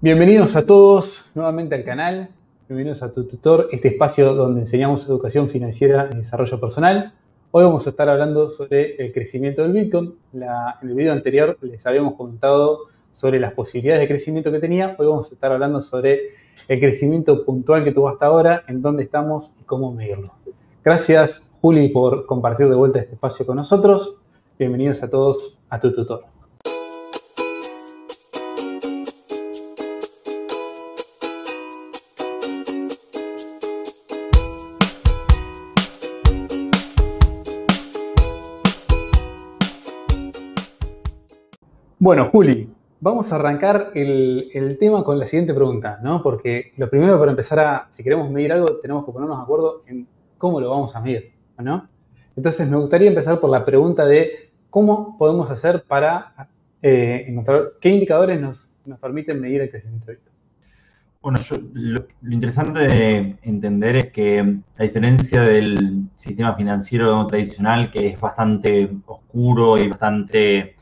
Bienvenidos a todos nuevamente al canal, bienvenidos a Tu Tutor, este espacio donde enseñamos educación financiera y desarrollo personal. Hoy vamos a estar hablando sobre el crecimiento del Bitcoin. En el video anterior les habíamos comentado sobre las posibilidades de crecimiento que tenía. Hoy vamos a estar hablando sobre el crecimiento puntual que tuvo hasta ahora, en dónde estamos y cómo medirlo. Gracias, Juli, por compartir de vuelta este espacio con nosotros. Bienvenidos a todos a Tu Tutor. Bueno, Juli, vamos a arrancar el tema con la siguiente pregunta, ¿no? Porque lo primero para empezar si queremos medir algo, tenemos que ponernos de acuerdo en cómo lo vamos a medir, ¿no? Entonces, me gustaría empezar por la pregunta de cómo podemos hacer para encontrar qué indicadores nos permiten medir el crecimiento de Bitcoin. Bueno, lo interesante de entender es que, a diferencia del sistema financiero tradicional, que es bastante oscuro y bastante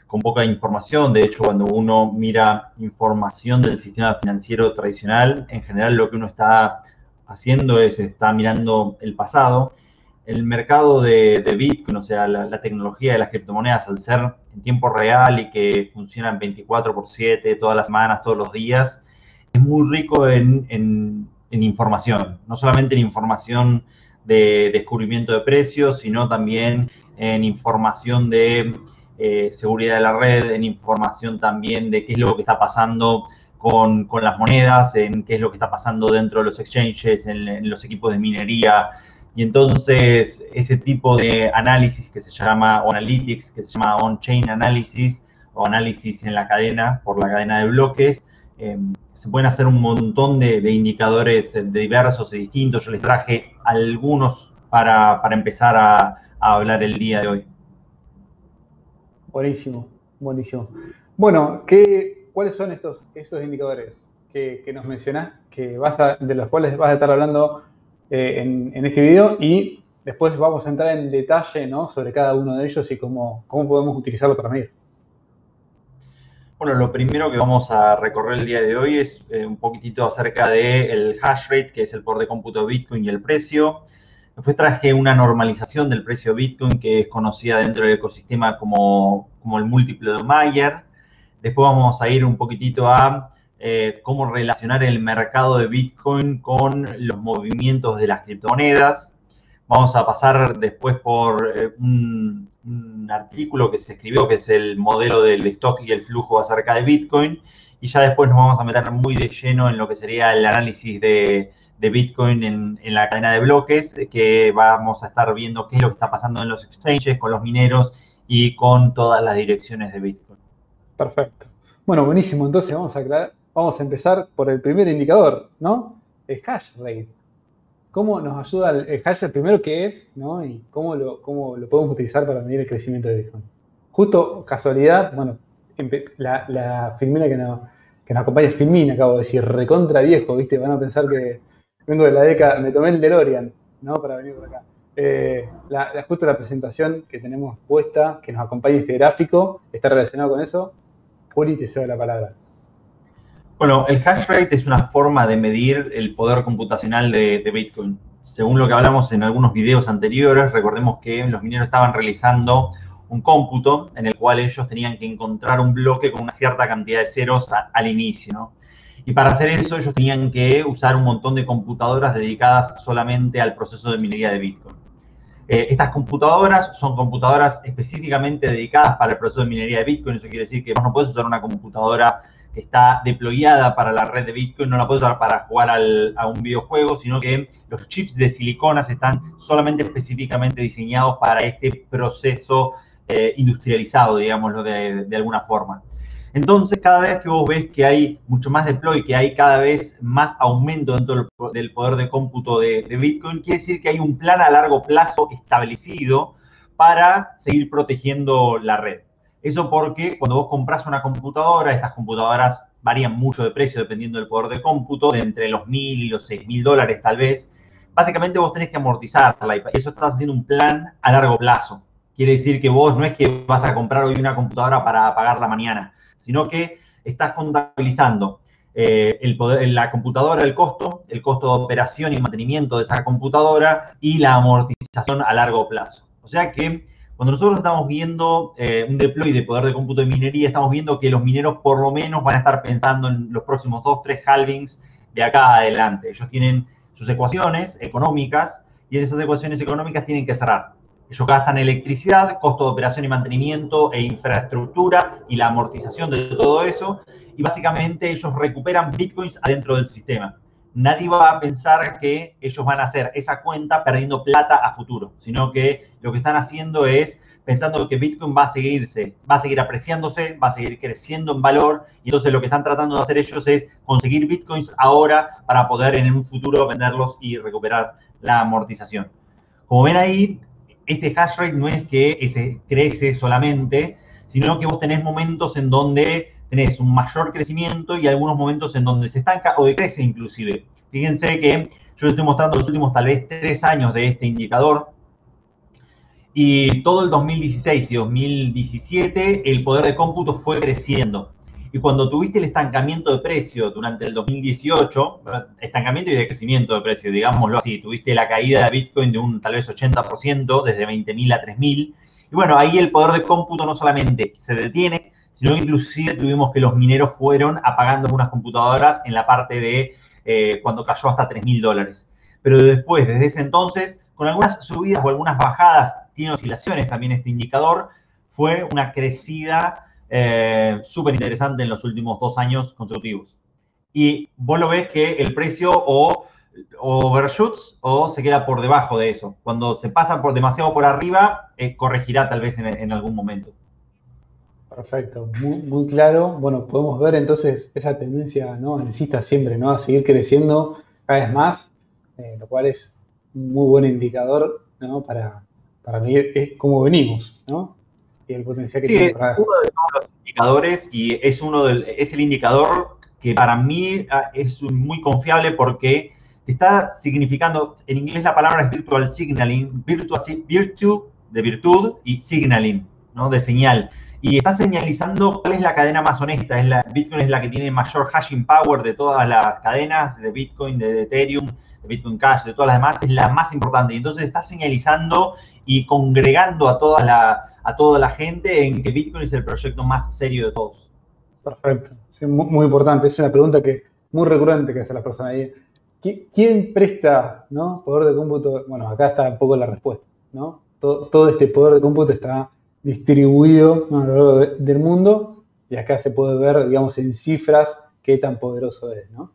con poca información, de hecho, cuando uno mira información del sistema financiero tradicional, en general lo que uno está haciendo es está mirando el pasado. El mercado de Bitcoin, o sea, la tecnología de las criptomonedas, al ser en tiempo real y que funcionan 24/7, todas las semanas, todos los días, es muy rico en información, no solamente en información de descubrimiento de precios, sino también en información de seguridad de la red, en información también de qué es lo que está pasando con las monedas, en qué es lo que está pasando dentro de los exchanges, en los equipos de minería. Y entonces ese tipo de análisis que se llama, o analytics, que se llama on-chain analysis, o análisis en la cadena, por la cadena de bloques, se pueden hacer un montón de indicadores diversos y distintos. Yo les traje algunos para empezar a hablar el día de hoy. Buenísimo, buenísimo. Bueno, ¿cuáles son estos indicadores que nos mencionás, de los cuales vas a estar hablando en este video? Y después vamos a entrar en detalle, ¿no?, sobre cada uno de ellos y cómo podemos utilizarlo para medir. Bueno, lo primero que vamos a recorrer el día de hoy es un poquitito acerca del hash rate, que es el poder de cómputo de Bitcoin, y el precio. Después traje una normalización del precio de Bitcoin, que es conocida dentro del ecosistema como el múltiplo de Mayer. Después vamos a ir un poquitito a cómo relacionar el mercado de Bitcoin con los movimientos de las criptomonedas. Vamos a pasar después por un artículo que se escribió, que es el modelo del stock y el flujo acerca de Bitcoin. Y ya después nos vamos a meter muy de lleno en lo que sería el análisis de Bitcoin en la cadena de bloques, que vamos a estar viendo qué es lo que está pasando en los exchanges, con los mineros y con todas las direcciones de Bitcoin. Perfecto. Bueno, buenísimo. Entonces vamos a empezar por el primer indicador, ¿no? El hash rate. ¿Cómo nos ayuda el hash rate? Primero, ¿qué es?, ¿no? Y cómo lo podemos utilizar para medir el crecimiento de Bitcoin. Justo, casualidad, bueno, la Filmina que nos acompaña es Filmina, acabo de decir, recontra viejo, ¿viste? Van a pensar que vengo de la década, me tomé el DeLorean, ¿no?, para venir por acá. Justo la presentación que tenemos puesta, que nos acompaña este gráfico, está relacionado con eso. Juli, te cedo la palabra. Bueno, el hash rate es una forma de medir el poder computacional de Bitcoin. Según lo que hablamos en algunos videos anteriores, recordemos que los mineros estaban realizando un cómputo en el cual ellos tenían que encontrar un bloque con una cierta cantidad de ceros al inicio, ¿no? Y para hacer eso ellos tenían que usar un montón de computadoras dedicadas solamente al proceso de minería de Bitcoin. Estas computadoras son computadoras específicamente dedicadas para el proceso de minería de Bitcoin. Eso quiere decir que vos no podés usar una computadora que está deployada para la red de Bitcoin, no la puedes usar para jugar a un videojuego, sino que los chips de siliconas están solamente específicamente diseñados para este proceso industrializado, digámoslo de alguna forma. Entonces, cada vez que vos ves que hay mucho más deploy, que hay cada vez más aumento dentro del poder de cómputo de Bitcoin, quiere decir que hay un plan a largo plazo establecido para seguir protegiendo la red. Eso porque cuando vos compras una computadora, estas computadoras varían mucho de precio dependiendo del poder de cómputo, de entre los $1.000 y los $6.000 tal vez. Básicamente vos tenés que amortizarla y eso estás haciendo un plan a largo plazo. Quiere decir que vos no es que vas a comprar hoy una computadora para pagarla mañana, sino que estás contabilizando la computadora, el costo de operación y mantenimiento de esa computadora y la amortización a largo plazo. O sea que cuando nosotros estamos viendo un deploy de poder de cómputo de minería, estamos viendo que los mineros por lo menos van a estar pensando en los próximos 2, 3 halvings de acá adelante. Ellos tienen sus ecuaciones económicas y en esas ecuaciones económicas tienen que cerrar. Ellos gastan electricidad, costo de operación y mantenimiento e infraestructura y la amortización de todo eso. Y básicamente ellos recuperan bitcoins adentro del sistema. Nadie va a pensar que ellos van a hacer esa cuenta perdiendo plata a futuro, sino que lo que están haciendo es pensando que Bitcoin va a seguir apreciándose, va a seguir creciendo en valor, y entonces lo que están tratando de hacer ellos es conseguir Bitcoins ahora para poder en un futuro venderlos y recuperar la amortización. Como ven ahí, este hash rate no es que crece solamente, sino que vos tenés momentos en donde tenés un mayor crecimiento y algunos momentos en donde se estanca o decrece inclusive. Fíjense que yo les estoy mostrando los últimos tal vez 3 años de este indicador, y todo el 2016 y 2017 el poder de cómputo fue creciendo. Y cuando tuviste el estancamiento de precio durante el 2018, estancamiento y decrecimiento de precio, digámoslo así, tuviste la caída de Bitcoin de un tal vez 80%, desde 20.000 a 3.000. Y bueno, ahí el poder de cómputo no solamente se detiene, sino que inclusive tuvimos que los mineros fueron apagando algunas computadoras en la parte de cuando cayó hasta $3.000. Pero después, desde ese entonces, con algunas subidas o algunas bajadas, tiene oscilaciones también este indicador, fue una crecida súper interesante en los últimos 2 años consecutivos. Y vos lo ves que el precio o overshoots o se queda por debajo de eso. Cuando se pasa demasiado por arriba, corregirá tal vez en algún momento. Perfecto, muy claro. Bueno, podemos ver entonces esa tendencia, ¿no?, alcista siempre, ¿no?, a seguir creciendo cada vez más, lo cual es un muy buen indicador, ¿no?, para medir cómo venimos, ¿no?, y el potencial que tiene. Sí, es uno de todos los indicadores y es el indicador que para mí es muy confiable porque te está significando, en inglés la palabra es virtual signaling, virtue de virtud y signaling, ¿no?, de señal. Y está señalizando cuál es la cadena más honesta. Bitcoin es la que tiene mayor hashing power de todas las cadenas, de Bitcoin, de Ethereum, de Bitcoin Cash, de todas las demás, es la más importante. Y entonces está señalizando y congregando a toda la gente en que Bitcoin es el proyecto más serio de todos. Perfecto, sí, muy importante. Es una pregunta muy recurrente que hace la persona ahí. ¿Quién presta, ¿no?, poder de cómputo? Bueno, acá está un poco la respuesta, ¿no? Todo este poder de cómputo está distribuido, ¿no?, a lo largo del mundo, y acá se puede ver, digamos, en cifras qué tan poderoso es, ¿no?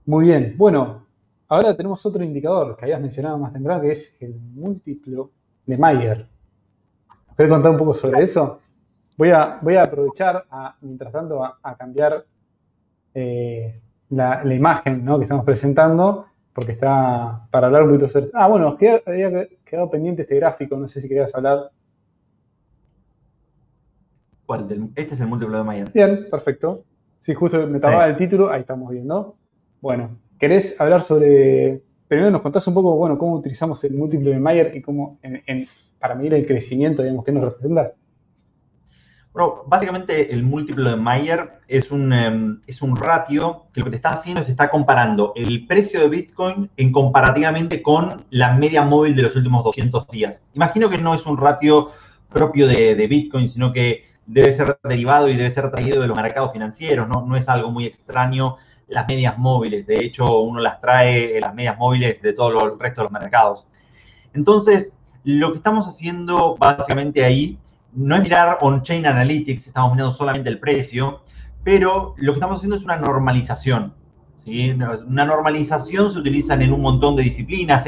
Muy bien, bueno, ahora tenemos otro indicador que habías mencionado más temprano, que es el múltiplo de Mayer. ¿Nos querés contar un poco sobre eso? Voy a aprovechar, mientras tanto, a cambiar la imagen, ¿no?, que estamos presentando, porque está para hablar un poquito sobre... bueno, había quedado pendiente este gráfico, no sé si querías hablar. ¿Cuál? Este es el múltiplo de Mayer. Bien, perfecto. Sí, justo me tapaba el título, ahí estamos viendo. Bueno, ¿querés hablar sobre... Primero nos contás un poco, bueno, cómo utilizamos el múltiplo de Mayer y cómo para medir el crecimiento, digamos, ¿qué nos representa? Bueno, básicamente el múltiplo de Mayer es un ratio que lo que te está haciendo es que te está comparando el precio de Bitcoin comparativamente con la media móvil de los últimos 200 días. Imagino que no es un ratio propio de Bitcoin, sino que debe ser derivado y debe ser traído de los mercados financieros, no es algo muy extraño las medias móviles. De hecho, uno las trae, las medias móviles, de todo el resto de los mercados. Entonces, lo que estamos haciendo básicamente ahí no es mirar on-chain analytics, estamos mirando solamente el precio, pero lo que estamos haciendo es una normalización, ¿sí? Una normalización se utiliza en un montón de disciplinas,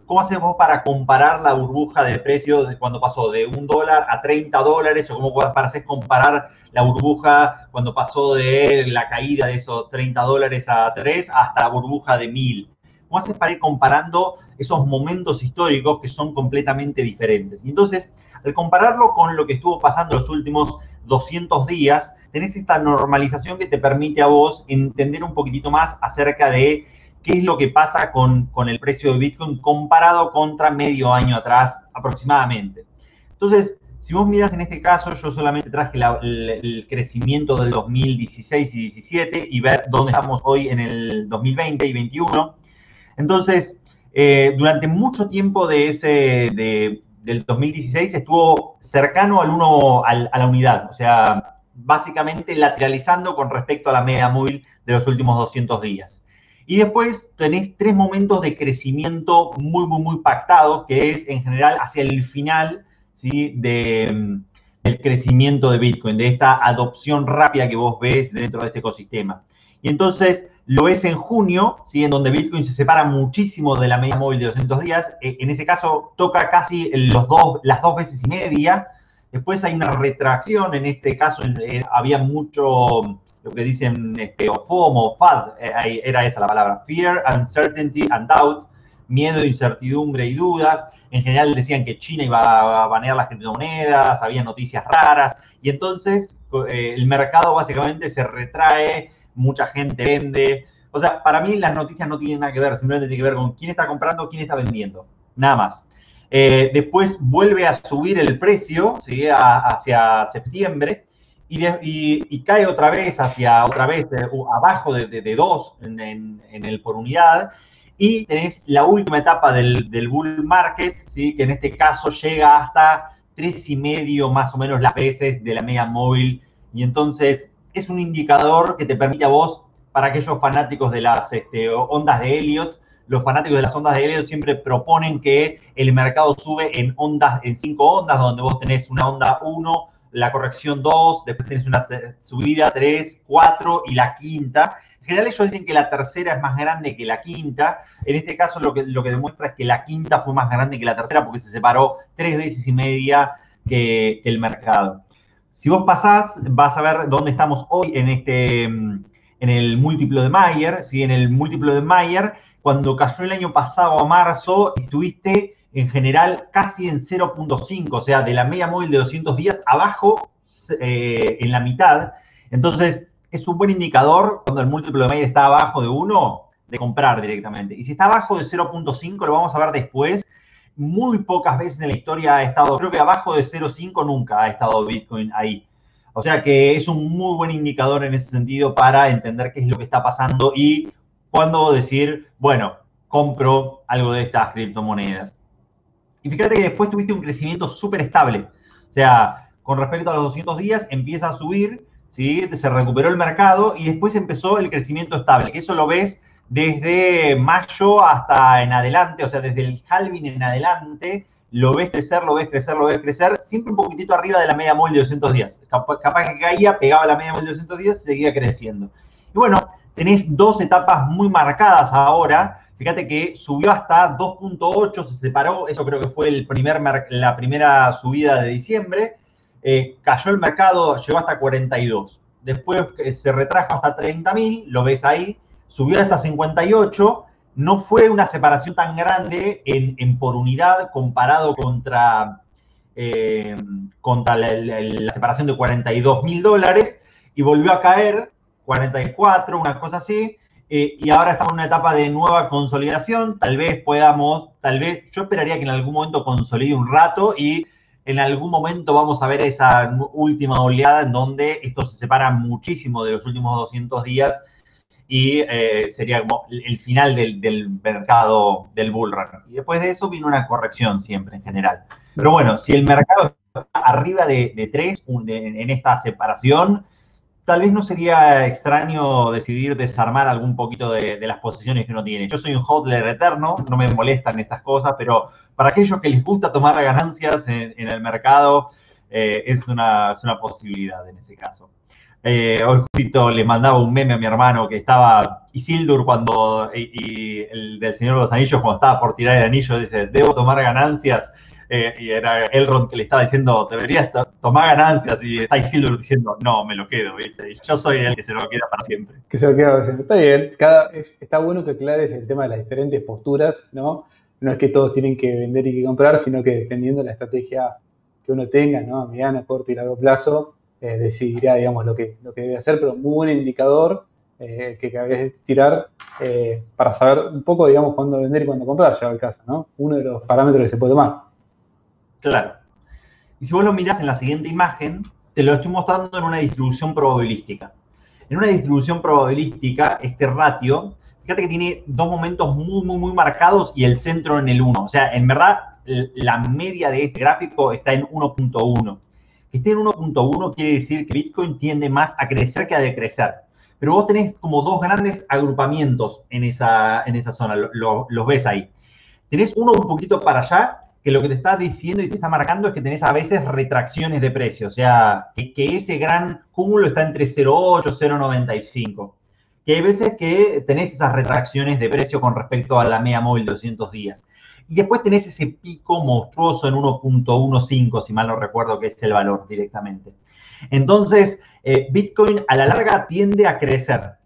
¿cómo haces vos para comparar la burbuja de precio de cuando pasó de $1 a $30? ¿O cómo haces comparar la burbuja cuando pasó de la caída de esos $30 a 3 hasta la burbuja de 1.000? ¿Cómo haces para ir comparando esos momentos históricos que son completamente diferentes? Y entonces, al compararlo con lo que estuvo pasando los últimos 200 días, tenés esta normalización que te permite a vos entender un poquitito más acerca de qué es lo que pasa con el precio de Bitcoin comparado contra medio año atrás aproximadamente. Entonces, Si vos mirás en este caso, yo solamente traje el crecimiento del 2016 y 17 y ver dónde estamos hoy en el 2020 y 21. Entonces, durante mucho tiempo del 2016 estuvo cercano a la unidad, o sea, básicamente lateralizando con respecto a la media móvil de los últimos 200 días. Y después tenés 3 momentos de crecimiento muy pactados, que es en general hacia el final, ¿sí?, del crecimiento de Bitcoin, de esta adopción rápida que vos ves dentro de este ecosistema. Y entonces lo ves en junio, ¿sí?, en donde Bitcoin se separa muchísimo de la media móvil de 200 días. En ese caso toca casi las 2 veces y media. Después hay una retracción, en este caso había mucho, lo que dicen FOMO, FUD, era esa la palabra, Fear, Uncertainty and Doubt, miedo, incertidumbre y dudas. En general decían que China iba a banear las criptomonedas, había noticias raras, y entonces el mercado básicamente se retrae, mucha gente vende. O sea, para mí las noticias no tienen nada que ver, simplemente tiene que ver con quién está comprando, quién está vendiendo, nada más. Después vuelve a subir el precio, ¿sí?, hacia septiembre, y cae otra vez abajo de 2 en el por unidad, y tenés la última etapa del bull market, ¿sí?, que en este caso llega hasta 3,5 más o menos las veces de la media móvil, y entonces es un indicador que te permite a vos, para aquellos fanáticos de las ondas de Elliott, los fanáticos de las ondas de Elliott siempre proponen que el mercado sube en 5 ondas, donde vos tenés una onda 1, la corrección 2, después tenés una subida 3, 4 y la quinta. En general ellos dicen que la tercera es más grande que la quinta. En este caso lo que demuestra es que la quinta fue más grande que la tercera porque se separó 3 veces y media que el mercado. Si vos pasás, vas a ver dónde estamos hoy en el múltiplo de Mayer, ¿sí? En el múltiplo de Mayer, cuando cayó el año pasado a marzo, estuviste en general casi en 0.5, o sea, de la media móvil de 200 días abajo en la mitad. Entonces, es un buen indicador cuando el múltiplo de Mayer está abajo de 1, de comprar directamente. Y si está abajo de 0.5, lo vamos a ver después, muy pocas veces en la historia ha estado, creo que abajo de 0.5 nunca ha estado Bitcoin ahí. O sea que es un muy buen indicador en ese sentido para entender qué es lo que está pasando y cuándo decir, bueno, compro algo de estas criptomonedas. Y fíjate que después tuviste un crecimiento súper estable. O sea, con respecto a los 200 días empieza a subir, ¿sí?, se recuperó el mercado y después empezó el crecimiento estable, que eso lo ves desde mayo hasta en adelante, o sea, desde el halving en adelante, lo ves crecer, lo ves crecer, lo ves crecer, siempre un poquitito arriba de la media móvil de 200 días. Capaz que caía, pegaba la media móvil de 200 días y seguía creciendo. Y bueno, tenés 2 etapas muy marcadas ahora. Fíjate que subió hasta 2.8, se separó, eso creo que fue la primera subida de diciembre. Cayó el mercado, llegó hasta 42. Después se retrajo hasta 30.000, lo ves ahí. Subió hasta 58, no fue una separación tan grande en por unidad comparado contra la separación de $42.000 y volvió a caer 44, una cosa así, y ahora estamos en una etapa de nueva consolidación. Yo esperaría que en algún momento consolide un rato y en algún momento vamos a ver esa última oleada en donde esto se separa muchísimo de los últimos 200 días y sería como el final del mercado del bull run. Y después de eso viene una corrección siempre en general. Pero bueno, si el mercado está arriba de 3 en esta separación, tal vez no sería extraño decidir desarmar algún poquito de las posiciones que uno tiene. Yo soy un hodler eterno, no me molestan estas cosas, pero para aquellos que les gusta tomar ganancias en el mercado, es una posibilidad en ese caso. Hoy justito le mandaba un meme a mi hermano que estaba Isildur y el del Señor de los Anillos cuando estaba por tirar el anillo, dice, debo tomar ganancias, y era Elrond que le estaba diciendo, deberías tomar ganancias, y está Isildur diciendo, no, me lo quedo, ¿viste? Y yo soy el que se lo queda para siempre. Que se lo queda para siempre. Está bien, está bueno que aclares el tema de las diferentes posturas, ¿no? No es que todos tienen que vender y que comprar, sino que dependiendo de la estrategia que uno tenga, ¿no?, a mediano, corto y largo plazo, decidirá, digamos, lo que debe hacer, pero muy buen indicador que cabés tirar para saber un poco, digamos, cuándo vender y cuándo comprar, ya va el caso, ¿no? Uno de los parámetros que se puede tomar. Claro. Y si vos lo mirás en la siguiente imagen, te lo estoy mostrando en una distribución probabilística. En una distribución probabilística, este ratio, fíjate que tiene dos momentos muy marcados y el centro en el 1. O sea, en verdad, la media de este gráfico está en 1.1. Que esté en 1.1 quiere decir que Bitcoin tiende más a crecer que a decrecer. Pero vos tenés como dos grandes agrupamientos en esa zona, los ves ahí. Tenés uno un poquito para allá, que lo que te está diciendo y te está marcando es que tenés a veces retracciones de precio. O sea, que ese gran cúmulo está entre 0.8 y 0.95. Que hay veces que tenés esas retracciones de precio con respecto a la media móvil de 200 días. Y después tenés ese pico monstruoso en 1.15, si mal no recuerdo, que es el valor directamente. Entonces, Bitcoin a la larga tiende a crecer,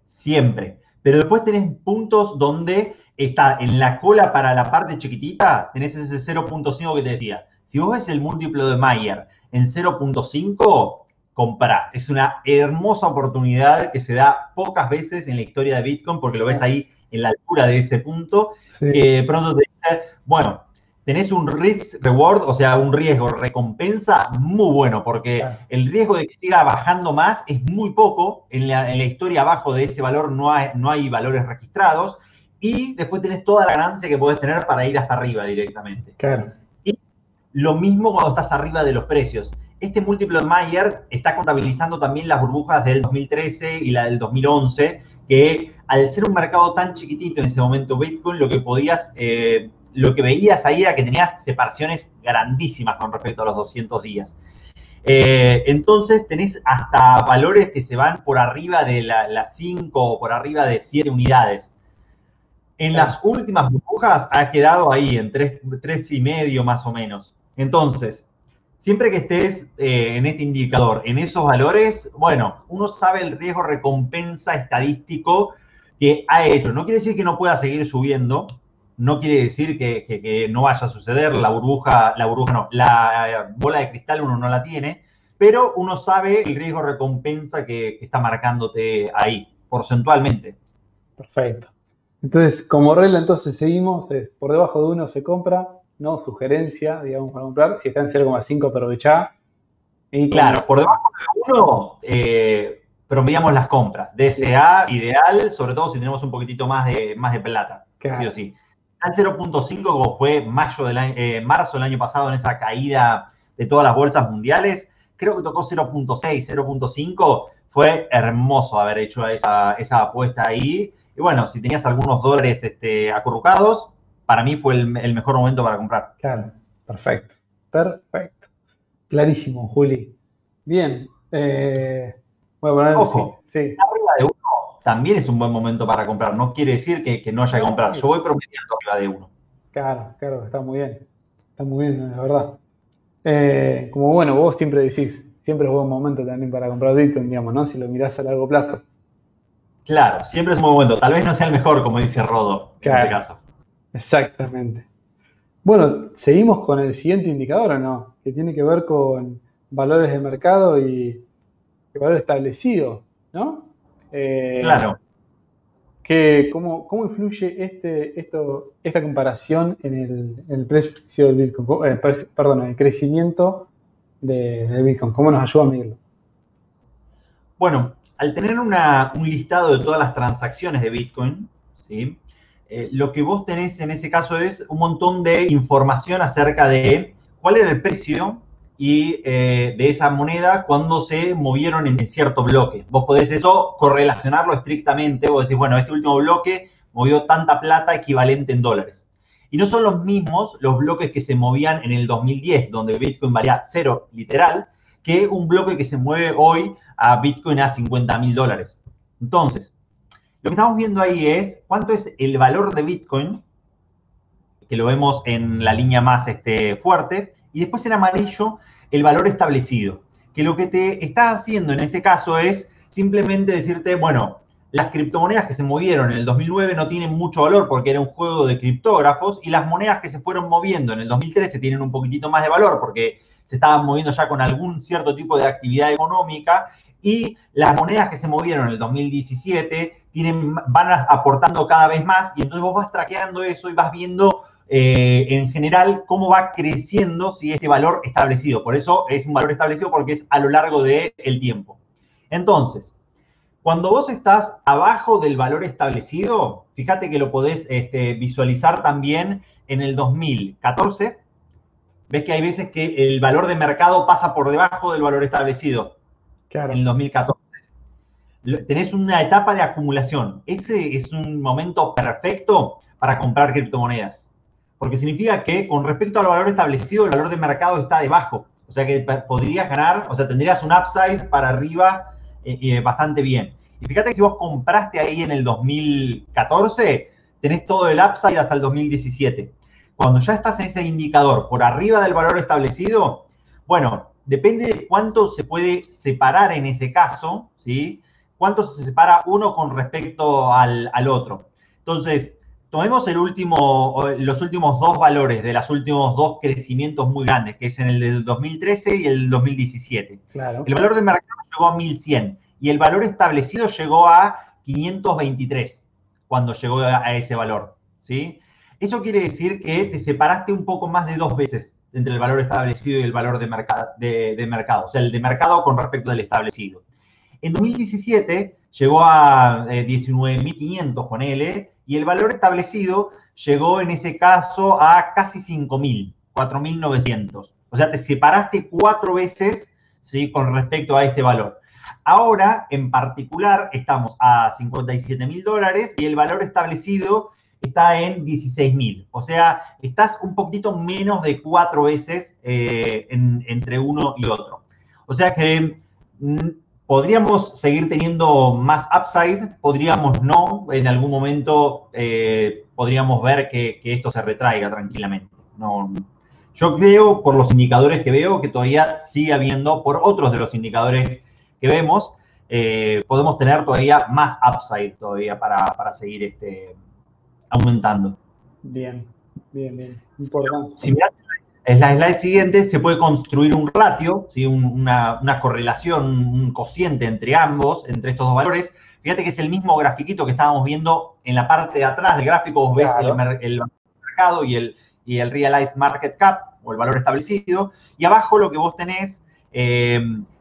siempre. Pero después tenés puntos donde está en la cola para la parte chiquitita, tenés ese 0.5 que te decía. Si vos ves el múltiplo de Mayer en 0.5, comprá. Es una hermosa oportunidad que se da pocas veces en la historia de Bitcoin, porque lo ves ahí en la altura de ese punto, Sí. que pronto te dice, bueno, tenés un risk reward, o sea, un riesgo recompensa muy bueno, porque el riesgo de que siga bajando más es muy poco. En la historia abajo de ese valor no hay valores registrados. Y después tenés toda la ganancia que podés tener para ir hasta arriba directamente. Claro. Y lo mismo cuando estás arriba de los precios. Este múltiplo de Mayer está contabilizando también las burbujas del 2013 y la del 2011, que al ser un mercado tan chiquitito en ese momento Bitcoin, lo que veías ahí era que tenías separaciones grandísimas con respecto a los 200 días. Entonces tenés hasta valores que se van por arriba de las 5 o por arriba de 7 unidades. En las últimas burbujas ha quedado ahí en 3,5 más o menos. Entonces, siempre que estés en este indicador, en esos valores, bueno, uno sabe el riesgo recompensa estadístico que ha hecho. No quiere decir que no pueda seguir subiendo, no quiere decir que no vaya a suceder, la bola de cristal uno no la tiene, pero uno sabe el riesgo recompensa que está marcándote ahí, porcentualmente. Perfecto. Entonces, como regla, entonces seguimos, por debajo de 1 se compra, ¿no? Sugerencia, digamos, para comprar. Si está en 0,5, aprovechá. Y claro, por debajo de 1, promediamos las compras. DSA, ideal, sobre todo si tenemos un poquitito más de plata, claro. Sí o sí. Está en 0.5, como fue marzo del año pasado en esa caída de todas las bolsas mundiales. Creo que tocó 0.6, 0.5. Fue hermoso haber hecho esa apuesta ahí. Y bueno, si tenías algunos dólares acurrucados, para mí fue el mejor momento para comprar. Claro, perfecto. Perfecto. Clarísimo, Juli. Bien. Voy a poner, ojo, sí. Arriba de 1 también es un buen momento para comprar. No quiere decir que no haya que comprar. Yo voy promediando arriba de 1. Claro, está muy bien. Está muy bien, la verdad. Como bueno, vos siempre decís, siempre es buen momento también para comprar Bitcoin, digamos, ¿no? Si lo mirás a largo plazo. Claro, siempre es un buen momento. Tal vez no sea el mejor, como dice Rodo, en este caso. Exactamente. Bueno, ¿seguimos con el siguiente indicador o no? Que tiene que ver con valores de mercado y valor establecido, ¿no? Claro. ¿Cómo influye esta comparación en el precio del Bitcoin? Perdón, en el crecimiento de Bitcoin. ¿Cómo nos ayuda a medirlo? Bueno, al tener un listado de todas las transacciones de Bitcoin, ¿sí? Lo que vos tenés en ese caso es un montón de información acerca de cuál era el precio y de esa moneda cuando se movieron en cierto bloque. Vos podés eso correlacionarlo estrictamente. Vos decís, bueno, este último bloque movió tanta plata equivalente en dólares. Y no son los mismos los bloques que se movían en el 2010, donde Bitcoin valía 0, literal, que un bloque que se mueve hoy a Bitcoin a $50.000. Entonces, lo que estamos viendo ahí es cuánto es el valor de Bitcoin, que lo vemos en la línea más fuerte, y después en amarillo el valor establecido, que lo que te está haciendo en ese caso es simplemente decirte, bueno, las criptomonedas que se movieron en el 2009 no tienen mucho valor porque era un juego de criptógrafos, y las monedas que se fueron moviendo en el 2013 tienen un poquitito más de valor porque se estaban moviendo ya con algún cierto tipo de actividad económica, y las monedas que se movieron en el 2017 van aportando cada vez más, y entonces vos vas traqueando eso y vas viendo en general, cómo va creciendo si este valor establecido. Por eso es un valor establecido porque es a lo largo del tiempo. Entonces, cuando vos estás abajo del valor establecido, fíjate que lo podés visualizar también en el 2014. Ves que hay veces que el valor de mercado pasa por debajo del valor establecido. Claro. En el 2014. Tenés una etapa de acumulación. Ese es un momento perfecto para comprar criptomonedas. Porque significa que con respecto al valor establecido, el valor de mercado está debajo. O sea que podrías ganar, o sea, tendrías un upside para arriba bastante bien. Y fíjate que si vos compraste ahí en el 2014, tenés todo el upside hasta el 2017. Cuando ya estás en ese indicador por arriba del valor establecido, bueno, depende de cuánto se puede separar en ese caso, ¿sí? Cuánto se separa uno con respecto al otro. Entonces, tomemos los últimos dos valores de los últimos dos crecimientos muy grandes, que es en el del 2013 y el 2017. Claro. El valor de mercado llegó a 1100 y el valor establecido llegó a 523 cuando llegó a ese valor, ¿sí? Eso quiere decir que te separaste un poco más de 2 veces entre el valor establecido y el valor de mercado, o sea, el de mercado con respecto al establecido. En 2017 llegó a 19.500, ponele, y el valor establecido llegó en ese caso a casi 5.000, 4.900. O sea, te separaste 4 veces, ¿sí?, con respecto a este valor. Ahora, en particular, estamos a $57.000 y el valor establecido está en 16.000. O sea, estás un poquitito menos de 4 veces entre uno y otro. O sea que podríamos seguir teniendo más upside, podríamos no. En algún momento podríamos ver que esto se retraiga tranquilamente. No, yo creo, por los indicadores que veo, que todavía sigue habiendo, por otros de los indicadores que vemos, podemos tener todavía más upside todavía para seguir aumentando. Bien, bien, bien. Importante. Si mirás en la slide siguiente, se puede construir un ratio, ¿sí?, una correlación, un cociente entre ambos, entre estos dos valores. Fíjate que es el mismo grafiquito que estábamos viendo en la parte de atrás del gráfico. Vos ves el mercado y el Realized Market Cap, o el valor establecido. Y abajo lo que vos tenés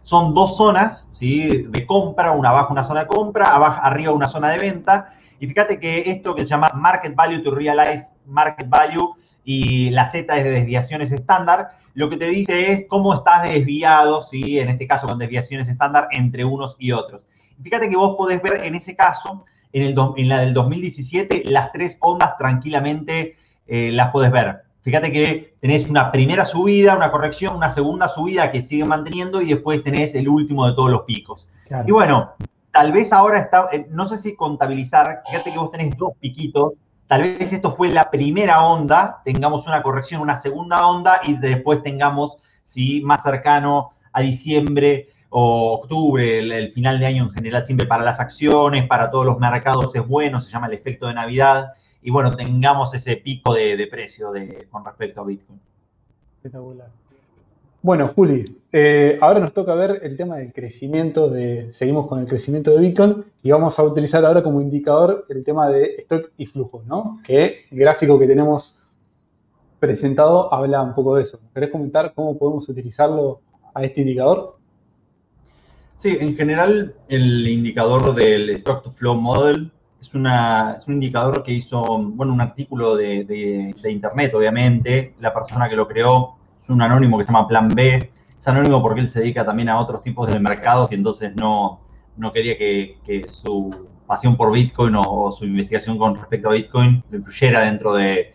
son 2 zonas, ¿sí?, de compra. Una abajo una zona de compra, arriba una zona de venta. Y fíjate que esto que se llama Market Value to Realized Market Value y la Z es de desviaciones estándar, lo que te dice es cómo estás desviado, ¿sí?, en este caso con desviaciones estándar entre unos y otros. Y fíjate que vos podés ver en ese caso, en la del 2017, las 3 ondas tranquilamente las podés ver. Fíjate que tenés una primera subida, una corrección, una segunda subida que sigue manteniendo y después tenés el último de todos los picos. Claro. Y bueno, tal vez ahora está, no sé si contabilizar, fíjate que vos tenés 2 piquitos. Tal vez esto fue la primera onda, tengamos una corrección, una segunda onda, y después tengamos, ¿sí?, más cercano a diciembre o octubre, el final de año en general, siempre para las acciones, para todos los mercados es bueno, se llama el efecto de Navidad, y bueno, tengamos ese pico de precio con respecto a Bitcoin. Espectacular. Bueno, Juli, ahora nos toca ver el tema del crecimiento, seguimos con el crecimiento de Bitcoin y vamos a utilizar ahora como indicador el tema de stock y flujo, ¿no? Que el gráfico que tenemos presentado habla un poco de eso. ¿Querés comentar cómo podemos utilizarlo a este indicador? Sí, en general el indicador del Stock to Flow Model es un indicador que hizo, bueno, un artículo de internet, obviamente. La persona que lo creó es un anónimo que se llama Plan B. Es anónimo porque él se dedica también a otros tipos de mercados y entonces no quería que su pasión por Bitcoin o su investigación con respecto a Bitcoin lo influyera dentro de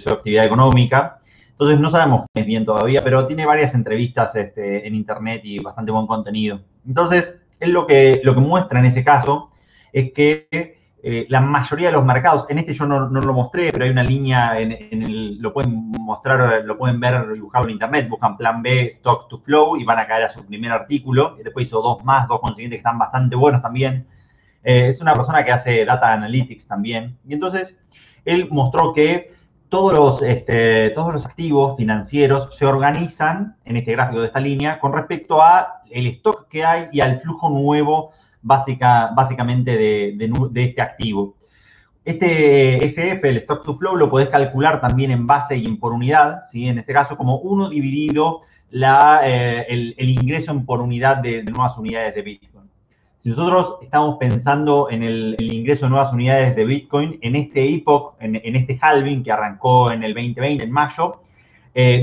su actividad económica. Entonces no sabemos quién es bien todavía, pero tiene varias entrevistas en internet y bastante buen contenido. Entonces, él lo que muestra en ese caso es que la mayoría de los mercados, en este yo no lo mostré, pero hay una línea, lo pueden mostrar, lo pueden ver y buscarlo en internet, buscan Plan B, Stock to Flow y van a caer a su primer artículo. Y después hizo 2 más, 2 consiguientes que están bastante buenos también. Es una persona que hace Data Analytics también. Y entonces, él mostró que todos los activos financieros se organizan en este gráfico de esta línea con respecto a el stock que hay y al flujo nuevo básicamente de este activo. Este SF, el stock to flow, lo podés calcular también en base y en por unidad, ¿sí? En este caso como 1 dividido el ingreso en por unidad de nuevas unidades de Bitcoin. Si nosotros estamos pensando en el ingreso de nuevas unidades de Bitcoin, en este epoch, en este halving que arrancó en el 2020, en mayo,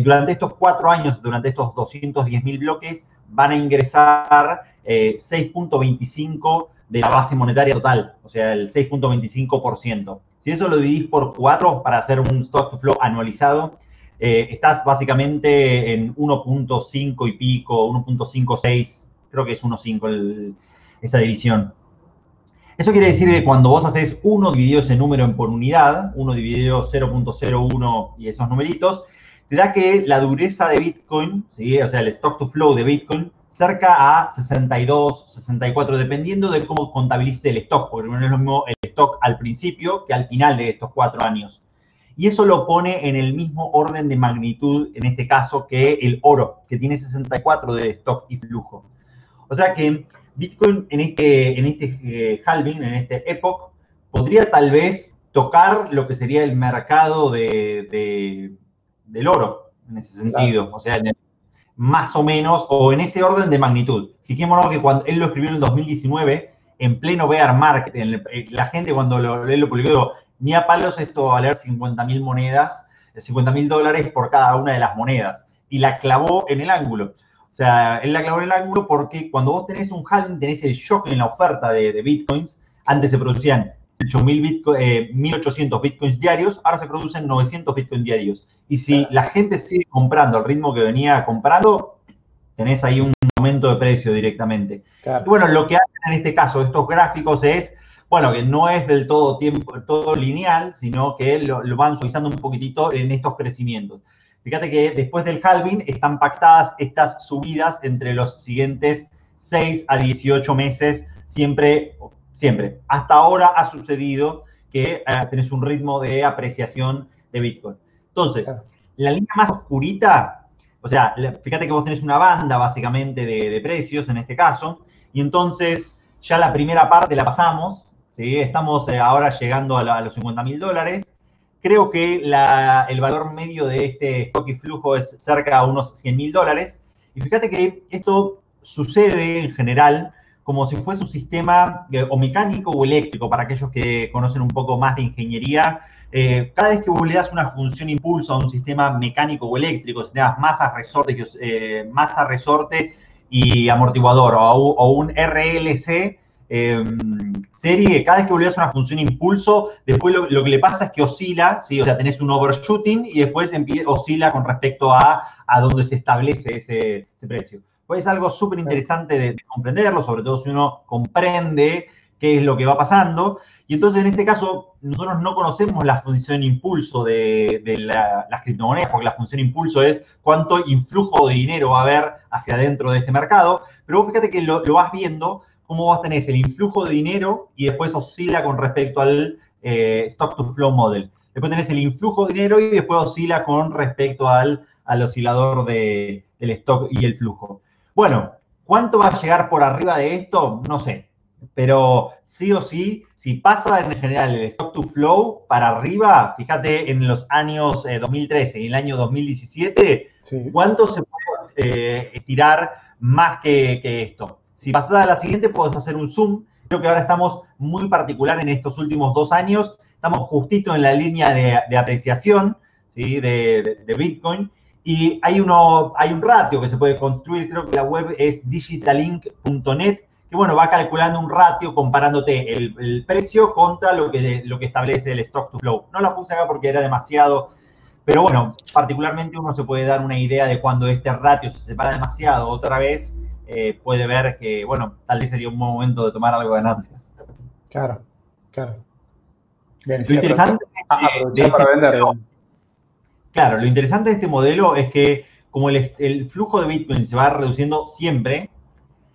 durante estos 4 años, durante estos 210.000 bloques, van a ingresar 6.25 de la base monetaria total, o sea, el 6.25%. Si eso lo dividís por 4 para hacer un stock to flow anualizado, estás básicamente en 1.5 y pico, 1.56, creo que es 1.5 esa división. Eso quiere decir que cuando vos haces 1 dividido ese número en por unidad, 1 dividido 0.01 y esos numeritos, te da que la dureza de Bitcoin, ¿sí? O sea, el stock to flow de Bitcoin, cerca a 62, 64, dependiendo de cómo contabilices el stock, porque no es lo mismo el stock al principio que al final de estos 4 años. Y eso lo pone en el mismo orden de magnitud, en este caso, que el oro, que tiene 64 de stock y flujo. O sea que Bitcoin en este halving, en este epoch, podría tal vez tocar lo que sería el mercado del oro, en ese sentido. Claro. O sea, más o menos, o en ese orden de magnitud. Fijémonos que cuando él lo escribió en el 2019, en pleno bear market, la gente cuando él lo publicó, ni a palos esto va a valer 50.000 monedas, 50.000 dólares por cada una de las monedas. Y la clavó en el ángulo. O sea, él la clavó en el ángulo porque cuando vos tenés un halving, tenés el shock en la oferta de bitcoins. Antes se producían 1.800 bitcoins diarios, ahora se producen 900 bitcoins diarios. Y si la gente sigue comprando al ritmo que venía comprando, tenés ahí un aumento de precio directamente. Claro. Y bueno, lo que hacen en este caso estos gráficos es, bueno, que no es del todo lineal, sino que lo van suavizando un poquitito en estos crecimientos. Fíjate que después del halving están pactadas estas subidas entre los siguientes 6 a 18 meses, siempre. Hasta ahora ha sucedido que tenés un ritmo de apreciación de Bitcoin. Entonces, la línea más oscurita, o sea, fíjate que vos tenés una banda básicamente de precios en este caso, y entonces ya la primera parte la pasamos, ¿sí? Estamos ahora llegando a los 50.000 dólares. Creo que el valor medio de este stock y flujo es cerca a unos 100.000 dólares. Y fíjate que esto sucede en general como si fuese un sistema o mecánico o eléctrico, para aquellos que conocen un poco más de ingeniería. Cada vez que vos le das una función impulso a un sistema mecánico o eléctrico, si te das masa, resorte y amortiguador, o un RLC, serie, cada vez que volvés a una función impulso, después lo que le pasa es que oscila, ¿sí? O sea, tenés un overshooting y después oscila con respecto a dónde se establece ese precio. Pues es algo súper interesante de comprenderlo, sobre todo si uno comprende qué es lo que va pasando. Y entonces, en este caso, nosotros no conocemos la función impulso de las criptomonedas, porque la función impulso es cuánto influjo de dinero va a haber hacia adentro de este mercado. Pero vos fíjate que lo vas viendo, cómo vos tenés el influjo de dinero y después oscila con respecto al stock to flow model. Después tenés el influjo de dinero y después oscila con respecto al oscilador del stock y el flujo. Bueno, ¿cuánto va a llegar por arriba de esto? No sé. Pero sí o sí, si pasa en general el stock to flow para arriba, fíjate en los años 2013 y el año 2017, sí. ¿Cuánto se puede estirar más que esto? Si pasas a la siguiente, puedes hacer un zoom. Creo que ahora estamos muy particular en estos últimos 2 años. Estamos justito en la línea de apreciación, ¿sí? de Bitcoin. Y hay un ratio que se puede construir. Creo que la web es digitalink.net, que bueno, va calculando un ratio comparándote el precio contra lo que establece el stock to flow. No la puse acá porque era demasiado, pero bueno, particularmente uno se puede dar una idea de cuando este ratio se separa demasiado otra vez, puede ver que, bueno, tal vez sería un buen momento de tomar algo de ganancias. Claro, claro. Bien, lo interesante aprovechar para vender. Claro, lo interesante de este modelo es que como el flujo de Bitcoin se va reduciendo siempre,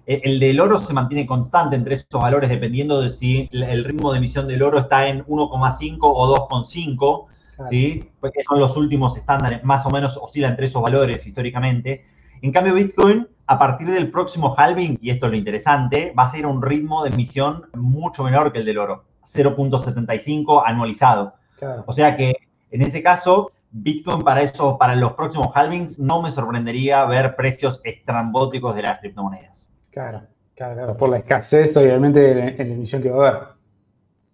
el del oro se mantiene constante entre estos valores dependiendo de si el ritmo de emisión del oro está en 1,5 o 2,5, claro. ¿Sí? Porque son los últimos estándares, más o menos oscila entre esos valores históricamente. En cambio, Bitcoin, a partir del próximo halving, y esto es lo interesante, va a ser un ritmo de emisión mucho menor que el del oro. 0.75 anualizado. Claro. O sea que en ese caso, Bitcoin para los próximos halvings, no me sorprendería ver precios estrambóticos de las criptomonedas. Claro, claro, claro. Por la escasez, obviamente, en la emisión que va a haber.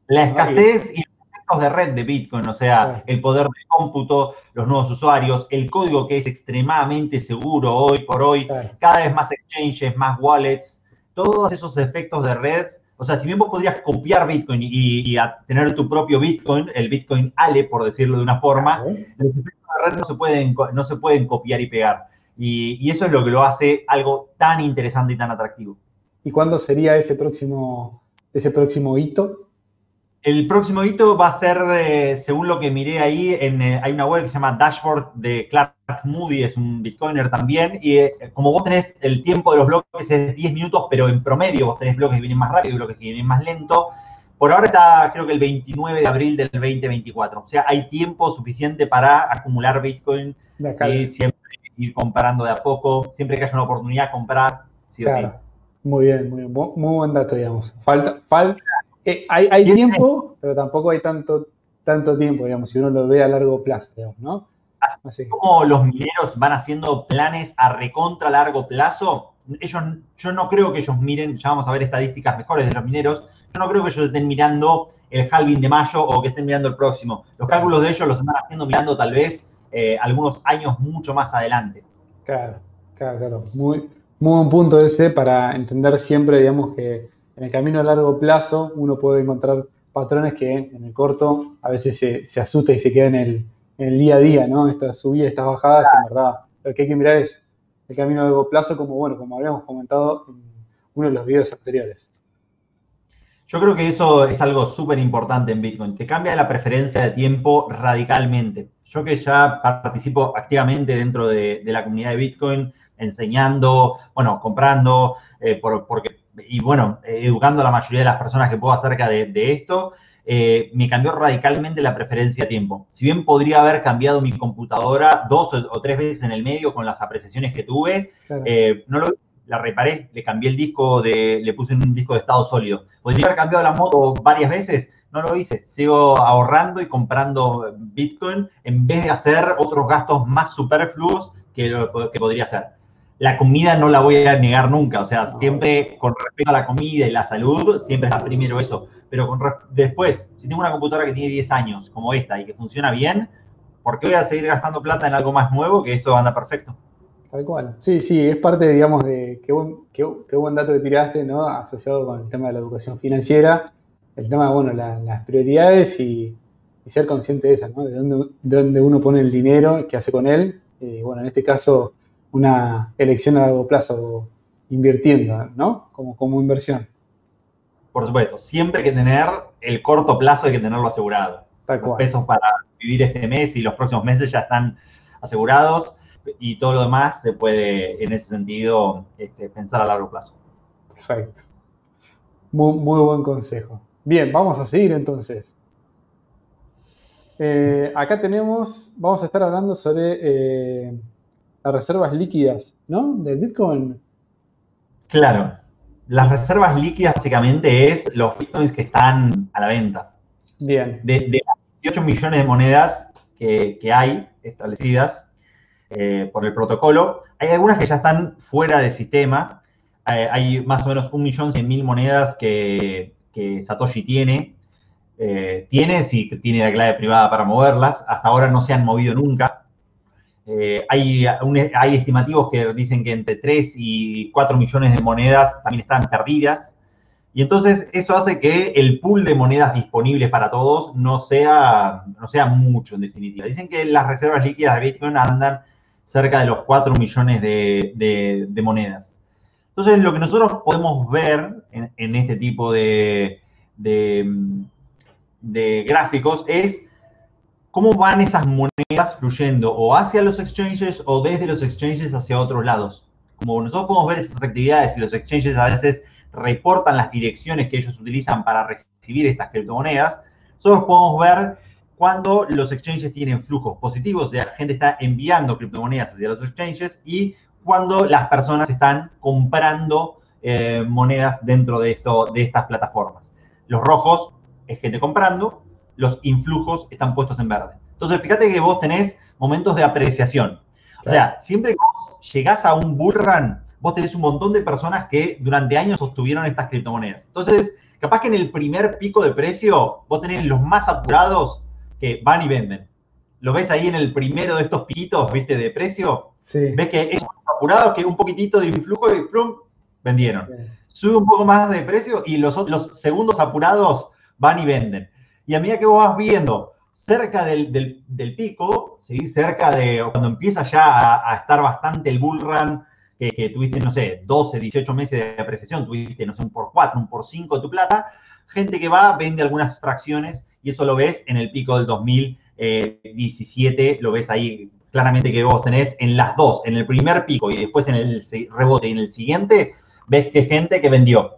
La ¿No? escasez y los efectos de red de Bitcoin, o sea, Claro. el poder de cómputo, los nuevos usuarios, el código que es extremadamente seguro hoy por hoy, Claro. cada vez más exchanges, más wallets, todos esos efectos de red. O sea, si bien vos podrías copiar Bitcoin y tener tu propio Bitcoin, el Bitcoin Ale, por decirlo de una forma, los efectos de red no se pueden copiar y pegar. Y eso es lo que lo hace algo tan interesante y tan atractivo. ¿Y cuándo sería ese próximo hito? El próximo hito va a ser, según lo que miré ahí, hay una web que se llama Dashboard de Clark Moody, es un bitcoiner también, y como vos tenés el tiempo de los bloques es 10 minutos, pero en promedio vos tenés bloques que vienen más rápido y bloques que vienen más lento. Por ahora está, creo que el 29 de abril del 2024. O sea, hay tiempo suficiente para acumular Bitcoin, ¿sí? Siempre ir comparando de a poco, siempre que haya una oportunidad, comprar, sí o sí. Muy bien, muy buen dato, digamos. Hay tiempo, pero tampoco hay tanto tiempo, digamos, si uno lo ve a largo plazo, digamos, ¿no? Así como los mineros van haciendo planes a recontra largo plazo, yo no creo que ellos miren, ya vamos a ver estadísticas mejores de los mineros, yo no creo que ellos estén mirando el halving de mayo o que estén mirando el próximo. Los cálculos de ellos los están haciendo mirando tal vez algunos años mucho más adelante. Claro. Muy buen punto ese para entender siempre, digamos, que en el camino a largo plazo uno puede encontrar patrones que en el corto a veces se asusta y se queda en el día a día, ¿no? Estas subidas, estas bajadas, en verdad. Lo que hay que mirar es el camino a largo plazo, como habíamos comentado en uno de los videos anteriores. Yo creo que eso es algo súper importante en Bitcoin. Te cambia la preferencia de tiempo radicalmente. Yo que ya participo activamente dentro de la comunidad de Bitcoin, enseñando, comprando, educando a la mayoría de las personas que puedo acerca de esto, me cambió radicalmente la preferencia de tiempo. Si bien podría haber cambiado mi computadora 2 o 3 veces en el medio con las apreciaciones que tuve, claro. No lo la reparé, le cambié el disco, le puse un disco de estado sólido. ¿Podría haber cambiado la moto varias veces? No lo hice. Sigo ahorrando y comprando Bitcoin en vez de hacer otros gastos más superfluos que podría hacer. La comida no la voy a negar nunca. O sea, siempre con respecto a la comida y la salud, siempre está primero eso. Pero después, si tengo una computadora que tiene 10 años, como esta, y que funciona bien, ¿por qué voy a seguir gastando plata en algo más nuevo que esto anda perfecto? Tal cual. Sí, es parte, digamos, de qué buen dato que tiraste, ¿no? Asociado con el tema de la educación financiera, el tema de, las prioridades y ser consciente de esas, ¿no? De dónde uno pone el dinero, qué hace con él. En este caso, una elección a largo plazo, invirtiendo, ¿no? Como inversión. Por supuesto, siempre hay que tener el corto plazo, hay que tenerlo asegurado. Los pesos para vivir este mes y los próximos meses ya están asegurados. Y todo lo demás se puede, en ese sentido, pensar a largo plazo. Perfecto. Muy buen consejo. Bien, vamos a seguir entonces. Acá vamos a estar hablando sobre las reservas líquidas, ¿no? Del Bitcoin. Claro. Las reservas líquidas básicamente es los Bitcoins que están a la venta. Bien. De las 18 millones de monedas que hay establecidas, por el protocolo. Hay algunas que ya están fuera del sistema. Hay más o menos 1.100.000 monedas que Satoshi tiene. Sí, tiene la clave privada para moverlas. Hasta ahora no se han movido nunca. Hay estimativos que dicen que entre 3 y 4 millones de monedas también están perdidas. Y entonces eso hace que el pool de monedas disponibles para todos no sea mucho, en definitiva. Dicen que las reservas líquidas de Bitcoin andan cerca de los 4 millones de monedas. Entonces, lo que nosotros podemos ver en este tipo de gráficos es cómo van esas monedas fluyendo o hacia los exchanges o desde los exchanges hacia otros lados. Como nosotros podemos ver esas actividades y los exchanges a veces reportan las direcciones que ellos utilizan para recibir estas criptomonedas, nosotros podemos ver cuando los exchanges tienen flujos positivos, o sea, la gente está enviando criptomonedas hacia los exchanges, y cuando las personas están comprando monedas dentro de estas plataformas. Los rojos es gente comprando, los influjos están puestos en verde. Entonces, fíjate que vos tenés momentos de apreciación. O sea, siempre que vos llegás a un bull run, vos tenés un montón de personas que durante años sostuvieron estas criptomonedas. Entonces, capaz que en el primer pico de precio, vos tenés los más apurados que van y venden. ¿Lo ves ahí en el primero de estos piquitos, viste, de precio? Sí. Ves que esos apurados que un poquitito de influjo y ¡plum! Vendieron. Bien. Sube un poco más de precio y los segundos apurados van y venden. Y a medida que vos vas viendo cerca del pico, ¿sí? Cerca de cuando empieza ya a estar bastante el bull run, que tuviste, no sé, 12, 18 meses de apreciación, tuviste, no sé, un por 4, un por 5 de tu plata, gente que va, vende algunas fracciones y eso lo ves en el pico del 2017, lo ves ahí claramente que vos tenés en las dos, en el primer pico y después en el rebote y en el siguiente, ves que gente que vendió.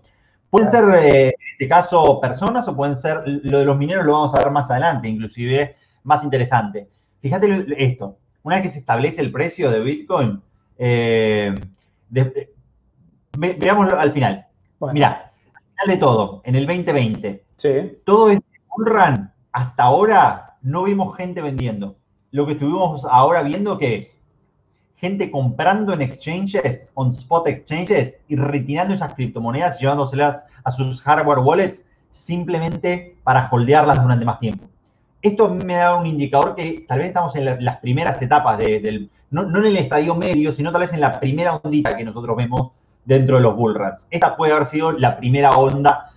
Pueden ser, en este caso, personas o pueden ser, lo de los mineros lo vamos a ver más adelante, inclusive más interesante. Fíjate esto, una vez que se establece el precio de Bitcoin, veámoslo al final. Bueno. Mirá, al final de todo, en el 2020, Sí. todo este bull run, hasta ahora no vimos gente vendiendo. Lo que estuvimos ahora viendo, ¿qué es? Gente comprando en exchanges, on spot exchanges, y retirando esas criptomonedas, llevándoselas a sus hardware wallets, simplemente para holdearlas durante más tiempo. Esto me da un indicador que tal vez estamos en las primeras etapas, no en el estadio medio, sino tal vez en la primera ondita que nosotros vemos dentro de los bull runs. Esta puede haber sido la primera onda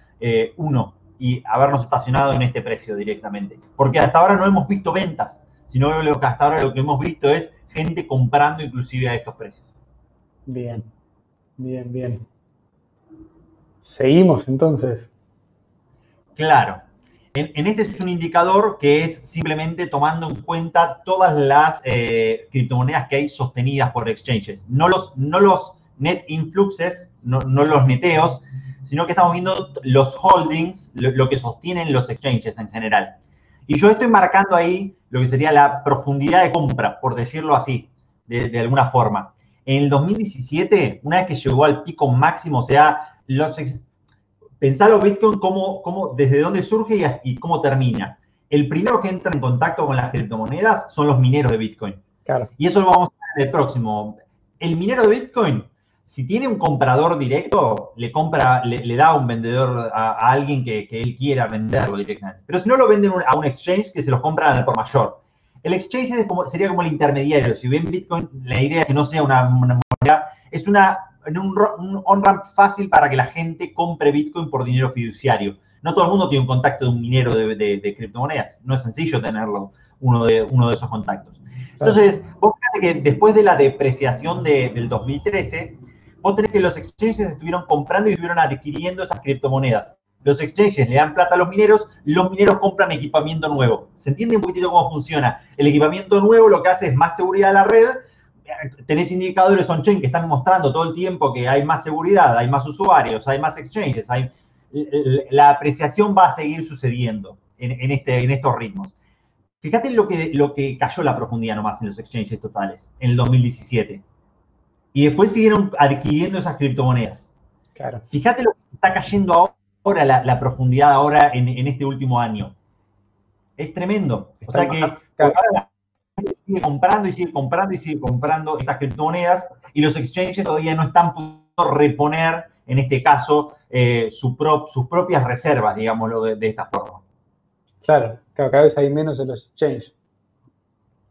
1 y habernos estacionado en este precio directamente. Porque hasta ahora no hemos visto ventas, sino que hasta ahora lo que hemos visto es gente comprando inclusive a estos precios. Bien, bien, bien. ¿Seguimos entonces? Claro. En este es un indicador que es simplemente tomando en cuenta todas las criptomonedas que hay sostenidas por exchanges. No los net influxes, no los neteos, sino que estamos viendo los holdings, lo que sostienen los exchanges en general. Y yo estoy marcando ahí lo que sería la profundidad de compra, por decirlo así, de alguna forma. En el 2017, una vez que llegó al pico máximo, o sea, pensalo Bitcoin como desde dónde surge y cómo termina. El primero que entra en contacto con las criptomonedas son los mineros de Bitcoin. Claro. Y eso lo vamos a ver en el próximo. El minero de Bitcoin, si tiene un comprador directo, le da a un vendedor a alguien que él quiera venderlo directamente. Pero si no, lo venden a un exchange que se los compran al por mayor. El exchange sería como el intermediario. Si bien Bitcoin, la idea es que no sea una moneda, es un on-ramp fácil para que la gente compre Bitcoin por dinero fiduciario. No todo el mundo tiene un contacto de un minero de criptomonedas. No es sencillo tenerlo, uno de esos contactos. Entonces, vos fíjate que después de la depreciación del 2013, vos tenés que los exchanges estuvieron comprando y estuvieron adquiriendo esas criptomonedas. Los exchanges le dan plata a los mineros compran equipamiento nuevo. ¿Se entiende un poquitito cómo funciona? El equipamiento nuevo lo que hace es más seguridad a la red. Tenés indicadores on-chain que están mostrando todo el tiempo que hay más seguridad, hay más usuarios, hay más exchanges. La apreciación va a seguir sucediendo en estos ritmos. Fíjate lo que cayó la profundidad nomás en los exchanges totales en el 2017. Y después siguieron adquiriendo esas criptomonedas. Claro. Fíjate lo que está cayendo ahora, la profundidad ahora en este último año. Es tremendo. O sea que ahora la gente sigue comprando y sigue comprando y sigue comprando estas criptomonedas y los exchanges todavía no están pudiendo reponer, en este caso, sus propias reservas, digámoslo, de esta forma. Claro, cada vez hay menos en los exchanges.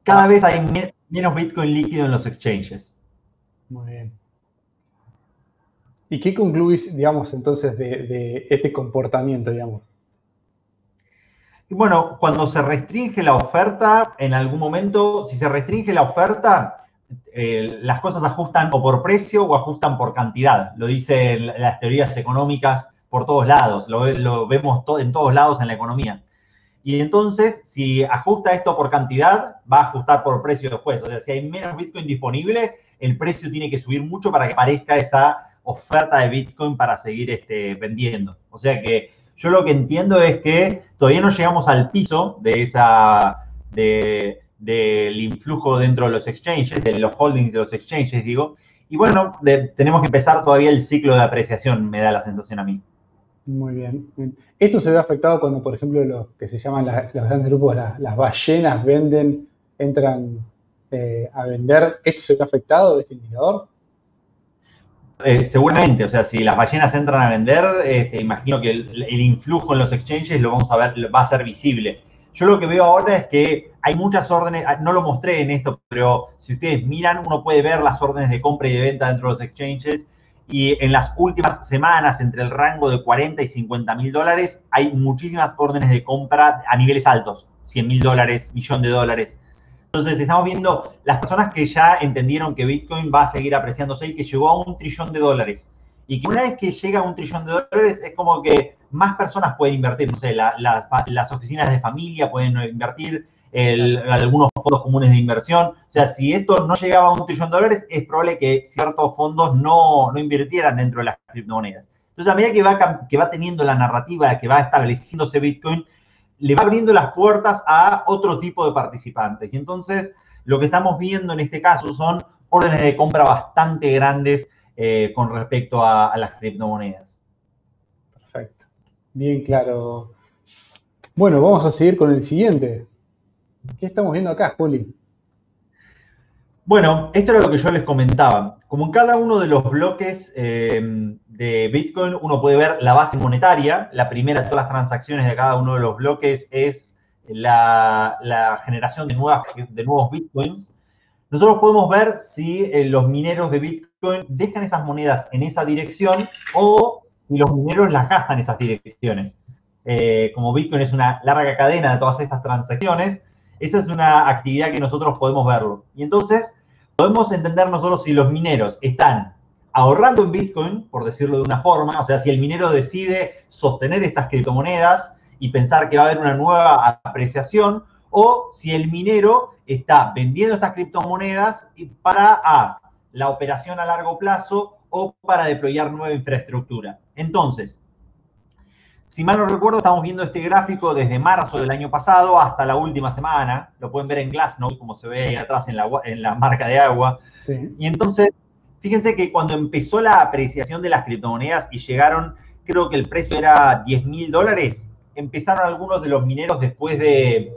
Cada vez hay menos Bitcoin líquido en los exchanges. Muy bien. ¿Y qué concluís, digamos, entonces de este comportamiento, digamos? Y bueno, cuando se restringe la oferta, en algún momento, si se restringe la oferta, las cosas ajustan o por precio o ajustan por cantidad. Lo dicen las teorías económicas por todos lados, lo vemos en todos lados en la economía. Y entonces, si ajusta esto por cantidad, va a ajustar por precio después. O sea, si hay menos Bitcoin disponible, el precio tiene que subir mucho para que aparezca esa oferta de Bitcoin para seguir vendiendo. O sea que yo lo que entiendo es que todavía no llegamos al piso del influjo dentro de los exchanges, de los holdings de los exchanges, digo. Y bueno, tenemos que empezar todavía el ciclo de apreciación, me da la sensación a mí. Muy bien, bien. Esto se ve afectado cuando, por ejemplo, los que se llaman los grandes grupos, las ballenas venden, entran a vender. ¿Esto se ve afectado, este indicador? Seguramente, o sea, si las ballenas entran a vender, imagino que el influjo en los exchanges lo vamos a ver, va a ser visible. Yo lo que veo ahora es que hay muchas órdenes, no lo mostré en esto, pero si ustedes miran, uno puede ver las órdenes de compra y de venta dentro de los exchanges y en las últimas semanas, entre el rango de 40 y 50 mil dólares, hay muchísimas órdenes de compra a niveles altos, 100 mil dólares, millón de dólares. Entonces estamos viendo las personas que ya entendieron que Bitcoin va a seguir apreciándose y que llegó a $1 trillón. Y que una vez que llega a $1 trillón es como que más personas pueden invertir. No sé, las oficinas de familia pueden invertir, algunos fondos comunes de inversión. O sea, si esto no llegaba a $1 trillón, es probable que ciertos fondos no invirtieran dentro de las criptomonedas. Entonces, a medida que va teniendo la narrativa, que va estableciéndose Bitcoin, le va abriendo las puertas a otro tipo de participantes. Y entonces lo que estamos viendo en este caso son órdenes de compra bastante grandes con respecto a las criptomonedas. Perfecto. Bien claro. Bueno, vamos a seguir con el siguiente. ¿Qué estamos viendo acá, Juli? Bueno, esto era lo que yo les comentaba. Como en cada uno de los bloques de Bitcoin, uno puede ver la base monetaria. La primera de todas las transacciones de cada uno de los bloques es la generación de nuevos Bitcoins. Nosotros podemos ver si los mineros de Bitcoin dejan esas monedas en esa dirección o si los mineros las gastan en esas direcciones. Como Bitcoin es una larga cadena de todas estas transacciones, esa es una actividad que nosotros podemos verlo. Y entonces podemos entender nosotros si los mineros están ahorrando en Bitcoin, por decirlo de una forma, o sea, si el minero decide sostener estas criptomonedas y pensar que va a haber una nueva apreciación, o si el minero está vendiendo estas criptomonedas para la operación a largo plazo o para deployar nueva infraestructura. Entonces, si mal no recuerdo, estamos viendo este gráfico desde marzo del año pasado hasta la última semana. Lo pueden ver en Glassnode, como se ve ahí atrás en la marca de agua. Sí. Y entonces, fíjense que cuando empezó la apreciación de las criptomonedas y llegaron, creo que el precio era $10.000, empezaron algunos de los mineros después de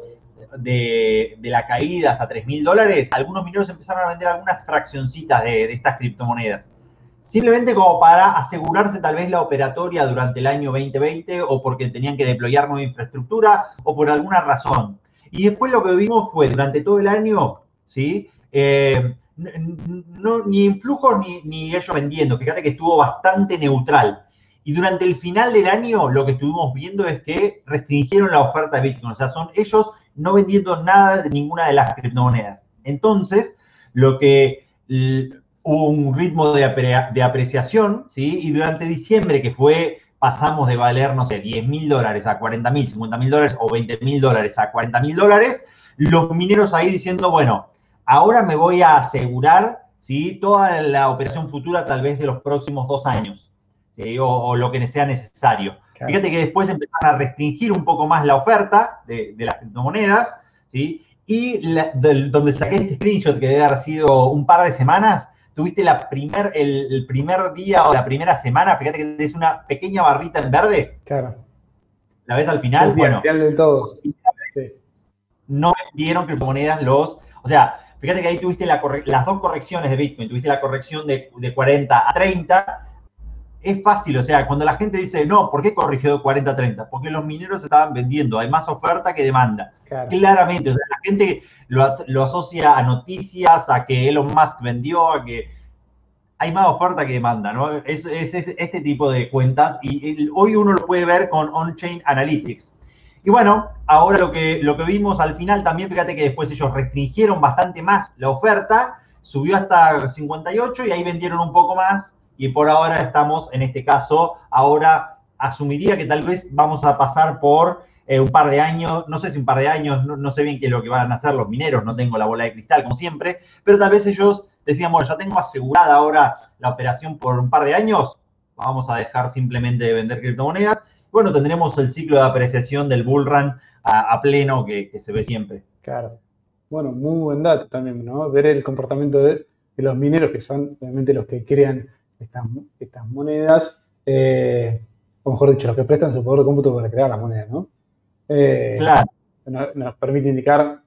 la caída hasta $3.000, algunos mineros empezaron a vender algunas fraccioncitas de estas criptomonedas. Simplemente como para asegurarse tal vez la operatoria durante el año 2020 o porque tenían que deployar nueva infraestructura o por alguna razón. Y después lo que vimos fue durante todo el año, ¿sí? Ni influjos ni ellos vendiendo. Fíjate que estuvo bastante neutral. Y durante el final del año lo que estuvimos viendo es que restringieron la oferta de Bitcoin. O sea, son ellos no vendiendo nada de ninguna de las criptomonedas. Entonces, lo que hubo un ritmo de apreciación, ¿sí? Y durante diciembre, que pasamos de valer, no sé, $10.000 a $40.000, $50.000 o $20.000 a $40.000, los mineros ahí diciendo, bueno, ahora me voy a asegurar, ¿sí? Toda la operación futura tal vez de los próximos 2 años, ¿sí? O lo que sea necesario. Claro. Fíjate que después empezaron a restringir un poco más la oferta de las criptomonedas, ¿sí? Y donde saqué este screenshot, que debe haber sido un par de semanas, tuviste el primer día o la primera semana, fíjate que es una pequeña barrita en verde. Claro. ¿La ves al final? Sí, bueno, al final del todo. Sí. No vendieron criptomonedas o sea, fíjate que ahí tuviste las dos correcciones de Bitcoin, tuviste la corrección de 40 a 30. Es fácil, o sea, cuando la gente dice, no, ¿por qué corrigió de 40 a 30? Porque los mineros estaban vendiendo, hay más oferta que demanda. Claro. Claramente, o sea, la gente lo asocia a noticias, a que Elon Musk vendió, a que hay más oferta que demanda, ¿no? Es este tipo de cuentas y hoy uno lo puede ver con On-Chain Analytics. Y bueno, ahora lo que vimos al final también, fíjate que después ellos restringieron bastante más la oferta, subió hasta 58 y ahí vendieron un poco más y por ahora estamos, en este caso, ahora asumiría que tal vez vamos a pasar por un par de años, no sé si un par de años, no sé bien qué es lo que van a hacer los mineros, no tengo la bola de cristal como siempre, pero tal vez ellos decían, bueno, ya tengo asegurada ahora la operación por un par de años, vamos a dejar simplemente de vender criptomonedas. Bueno, tendremos el ciclo de apreciación del bull run a pleno que se ve siempre. Claro. Bueno, muy buen dato también, ¿no? Ver el comportamiento de los mineros, que son obviamente los que crean estas monedas. o mejor dicho, los que prestan su poder de cómputo para crear las monedas, ¿no? Claro. Nos permite indicar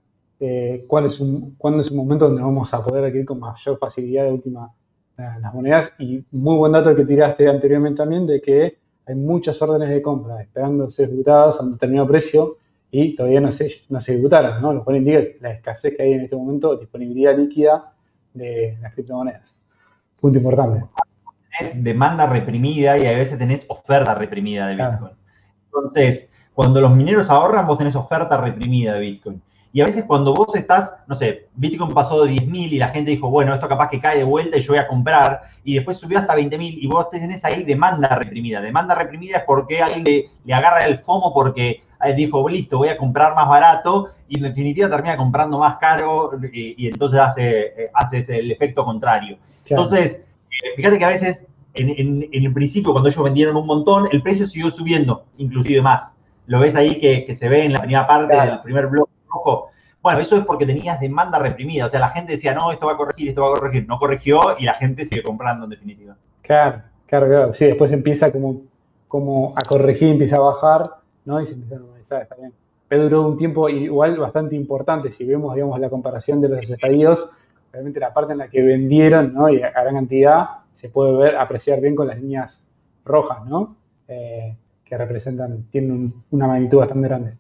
cuándo es un momento donde vamos a poder adquirir con mayor facilidad de última las monedas. Y muy buen dato el que tiraste anteriormente también, de que hay muchas órdenes de compra esperando ser ejecutadas a un determinado precio y todavía no se ejecutaron, ¿no? Lo cual indica la escasez que hay en este momento, disponibilidad líquida de las criptomonedas. Punto importante. Tenés demanda reprimida y a veces tenés oferta reprimida de Bitcoin. Claro. Entonces, cuando los mineros ahorran, vos tenés oferta reprimida de Bitcoin. Y a veces cuando vos estás, no sé, Bitcoin pasó de 10.000 y la gente dijo, bueno, esto capaz que cae de vuelta y yo voy a comprar, y después subió hasta 20.000 y vos tenés ahí demanda reprimida. Demanda reprimida es porque alguien le agarra el FOMO porque dijo, listo, voy a comprar más barato, y en definitiva termina comprando más caro y entonces hace el efecto contrario. Claro. Entonces, fíjate que a veces, en el principio, cuando ellos vendieron un montón, el precio siguió subiendo, inclusive más. Lo ves ahí que se ve en la primera parte del primer bloque rojo. Bueno, eso es porque tenías demanda reprimida. O sea, la gente decía, no, esto va a corregir, esto va a corregir. No corrigió y la gente sigue comprando en definitiva. Claro. Sí, después empieza como a corregir, empieza a bajar, ¿no? Y se empieza a normalizar, está bien. Pero duró un tiempo igual bastante importante. Si vemos, digamos, la comparación de los estadios, realmente la parte en la que vendieron, ¿no? Y a gran cantidad, se puede apreciar bien con las líneas rojas, ¿no? Que representan, tienen una magnitud bastante grande.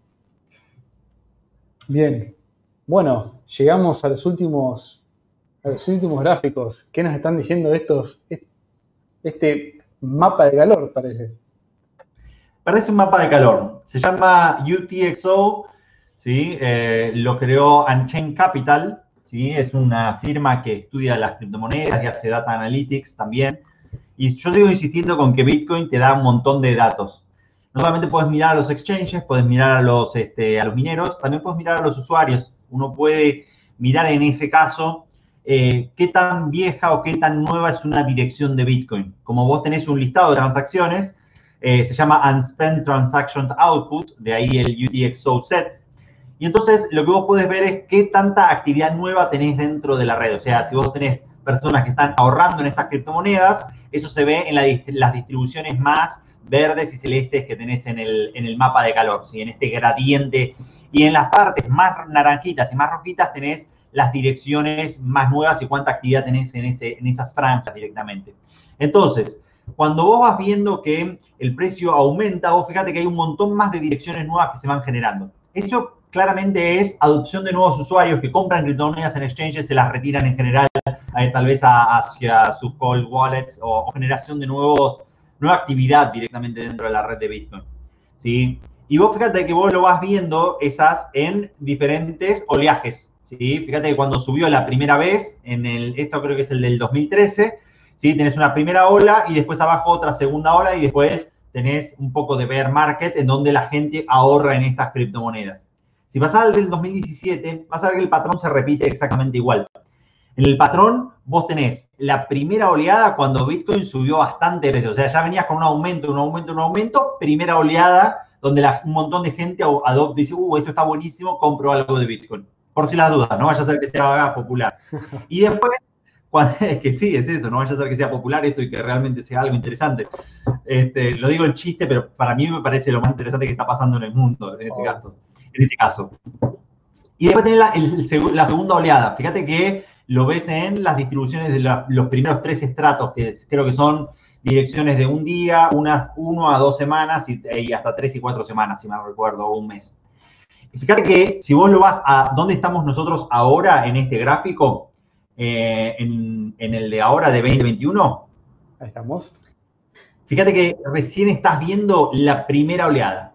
Bien, bueno, llegamos a los últimos gráficos. ¿Qué nos están diciendo este mapa de calor, parece? Parece un mapa de calor. Se llama UTXO, ¿sí? Lo creó Unchained Capital, ¿sí? Es una firma que estudia las criptomonedas y hace data analytics también. Y yo sigo insistiendo con que Bitcoin te da un montón de datos. No solamente puedes mirar a los exchanges, puedes mirar a los mineros, también puedes mirar a los usuarios. Uno puede mirar en ese caso qué tan vieja o qué tan nueva es una dirección de Bitcoin. Como vos tenés un listado de transacciones, se llama Unspent Transaction Output, de ahí el UTXO set. Y entonces lo que vos podés ver es qué tanta actividad nueva tenés dentro de la red. O sea, si vos tenés personas que están ahorrando en estas criptomonedas, eso se ve en las distribuciones más verdes y celestes que tenés en el mapa de calor, ¿sí? En este gradiente. Y en las partes más naranjitas y más rojitas tenés las direcciones más nuevas y cuánta actividad tenés en esas franjas directamente. Entonces, cuando vos vas viendo que el precio aumenta, vos fíjate que hay un montón más de direcciones nuevas que se van generando. Eso claramente es adopción de nuevos usuarios que compran criptomonedas en exchanges, se las retiran en general, tal vez hacia sus cold wallets o generación de nueva actividad directamente dentro de la red de Bitcoin, ¿sí? Y vos fíjate que vos lo vas viendo esas en diferentes oleajes, ¿sí? Fíjate que cuando subió la primera vez, esto creo que es el del 2013, ¿sí? Tenés una primera ola y después abajo otra segunda ola y después tenés un poco de bear market en donde la gente ahorra en estas criptomonedas. Si pasás al del 2017, vas a ver que el patrón se repite exactamente igual. En el patrón, vos tenés la primera oleada cuando Bitcoin subió bastante de precio. O sea, ya venías con un aumento, primera oleada donde un montón de gente dice, esto está buenísimo, compro algo de Bitcoin. Por si las dudas, no vaya a ser que sea popular. Y después, es que sí, es eso, no vaya a ser que sea popular esto y que realmente sea algo interesante. Lo digo en chiste, pero para mí me parece lo más interesante que está pasando en el mundo en este caso. Y después tenés la segunda oleada. Fíjate que lo ves en las distribuciones de los primeros 3 estratos, que creo que son direcciones de un día, 1 a 2 semanas y hasta 3 y 4 semanas, si mal no recuerdo, o un mes. Y fíjate que si vos lo vas a dónde estamos nosotros ahora en este gráfico, en el de ahora de 2021. Ahí estamos. Fíjate que recién estás viendo la primera oleada.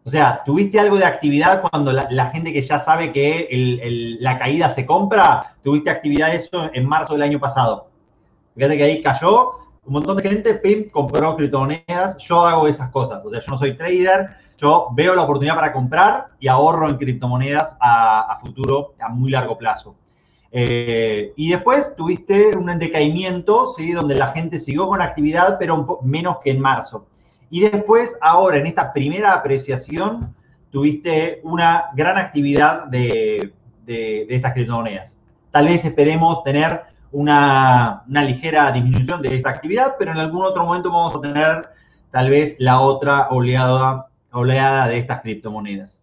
O sea, tuviste algo de actividad cuando la gente que ya sabe que la caída se compra, tuviste actividad de eso en marzo del año pasado. Fíjate que ahí cayó, un montón de gente, compró criptomonedas. Yo hago esas cosas. O sea, yo no soy trader, yo veo la oportunidad para comprar y ahorro en criptomonedas a futuro, a muy largo plazo. Y después tuviste un decaimiento, ¿sí? Donde la gente siguió con actividad, pero menos que en marzo. Y después, ahora, en esta primera apreciación, tuviste una gran actividad de estas criptomonedas. Tal vez esperemos tener una ligera disminución de esta actividad, pero en algún otro momento vamos a tener tal vez la otra oleada de estas criptomonedas.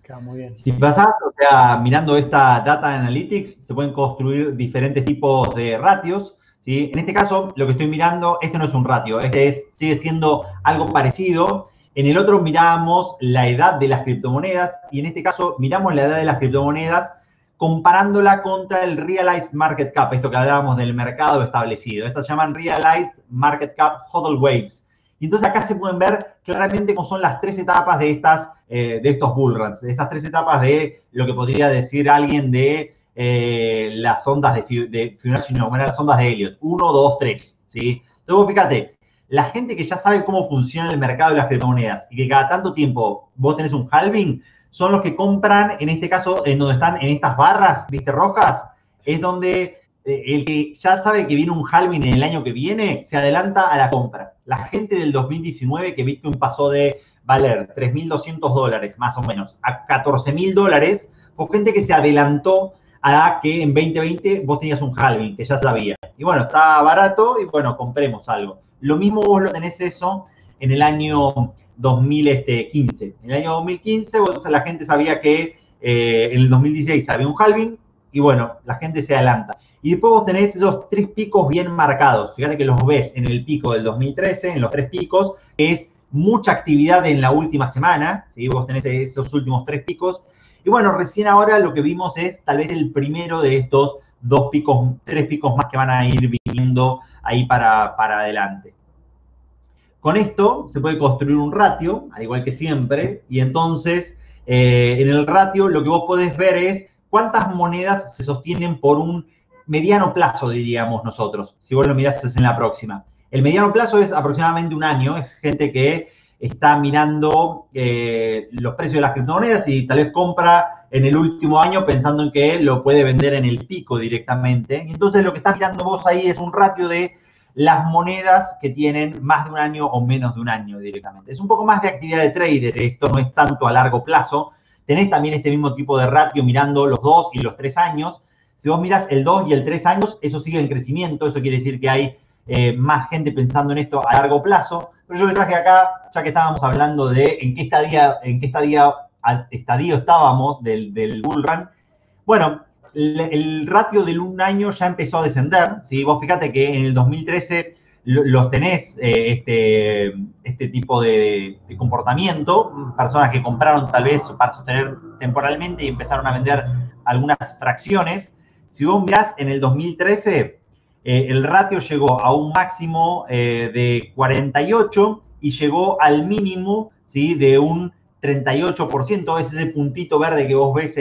Queda muy bien. Si pasás, o sea, mirando esta Data Analytics, se pueden construir diferentes tipos de ratios, ¿sí? En este caso, lo que estoy mirando, este no es un ratio, sigue siendo algo parecido. En el otro miramos la edad de las criptomonedas y en este caso miramos la edad de las criptomonedas comparándola contra el Realized Market Cap, esto que hablábamos del mercado establecido. Estas se llaman Realized Market Cap Hodl Waves. Y entonces acá se pueden ver claramente cómo son las tres etapas de estos bullruns, de estas tres etapas de lo que podría decir alguien de las ondas de Fibonacci, no, bueno, las ondas de Elliott. 1, 2, 3, ¿sí? Entonces, fíjate, la gente que ya sabe cómo funciona el mercado de las criptomonedas y que cada tanto tiempo vos tenés un halving, son los que compran, en este caso, en donde están en estas barras, ¿viste? Rojas, es donde el que ya sabe que viene un halving en el año que viene, se adelanta a la compra. La gente del 2019, que Bitcoin pasó de valer $3.200 más o menos a $14.000, fue gente que se adelantó a que en 2020 vos tenías un halving, que ya sabía. Y bueno, está barato y bueno, compremos algo. Lo mismo vos lo tenés eso en el año 2015. En el año 2015 la gente sabía que en el 2016 había un halving y bueno, la gente se adelanta. Y después vos tenés esos tres picos bien marcados. Fíjate que los ves en el pico del 2013, en los tres picos, que es mucha actividad en la última semana, ¿sí? Vos tenés esos últimos tres picos. Y bueno, recién ahora lo que vimos es tal vez el primero de estos tres picos más que van a ir viniendo ahí para adelante. Con esto se puede construir un ratio, al igual que siempre, y entonces en el ratio lo que vos podés ver es cuántas monedas se sostienen por un mediano plazo, diríamos nosotros, si vos lo mirás en la próxima. El mediano plazo es aproximadamente un año, es gente que está mirando los precios de las criptomonedas y tal vez compra en el último año pensando en que lo puede vender en el pico directamente. Y entonces lo que estás mirando vos ahí es un ratio de las monedas que tienen más de un año o menos de un año directamente. Es un poco más de actividad de trader, esto no es tanto a largo plazo. Tenés también este mismo tipo de ratio mirando los 2 y los 3 años. Si vos mirás el 2 y el 3 años, eso sigue en crecimiento, eso quiere decir que hay más gente pensando en esto a largo plazo. Pero yo les traje acá, ya que estábamos hablando de en qué estadio estábamos del bull run. Bueno, el ratio del un año ya empezó a descender, ¿sí? Vos fíjate que en el 2013 los tenés este tipo de comportamiento, personas que compraron tal vez para sostener temporalmente y empezaron a vender algunas fracciones. Si vos mirás en el 2013, el ratio llegó a un máximo de 48 y llegó al mínimo, ¿sí? De un 38%, es ese puntito verde que vos ves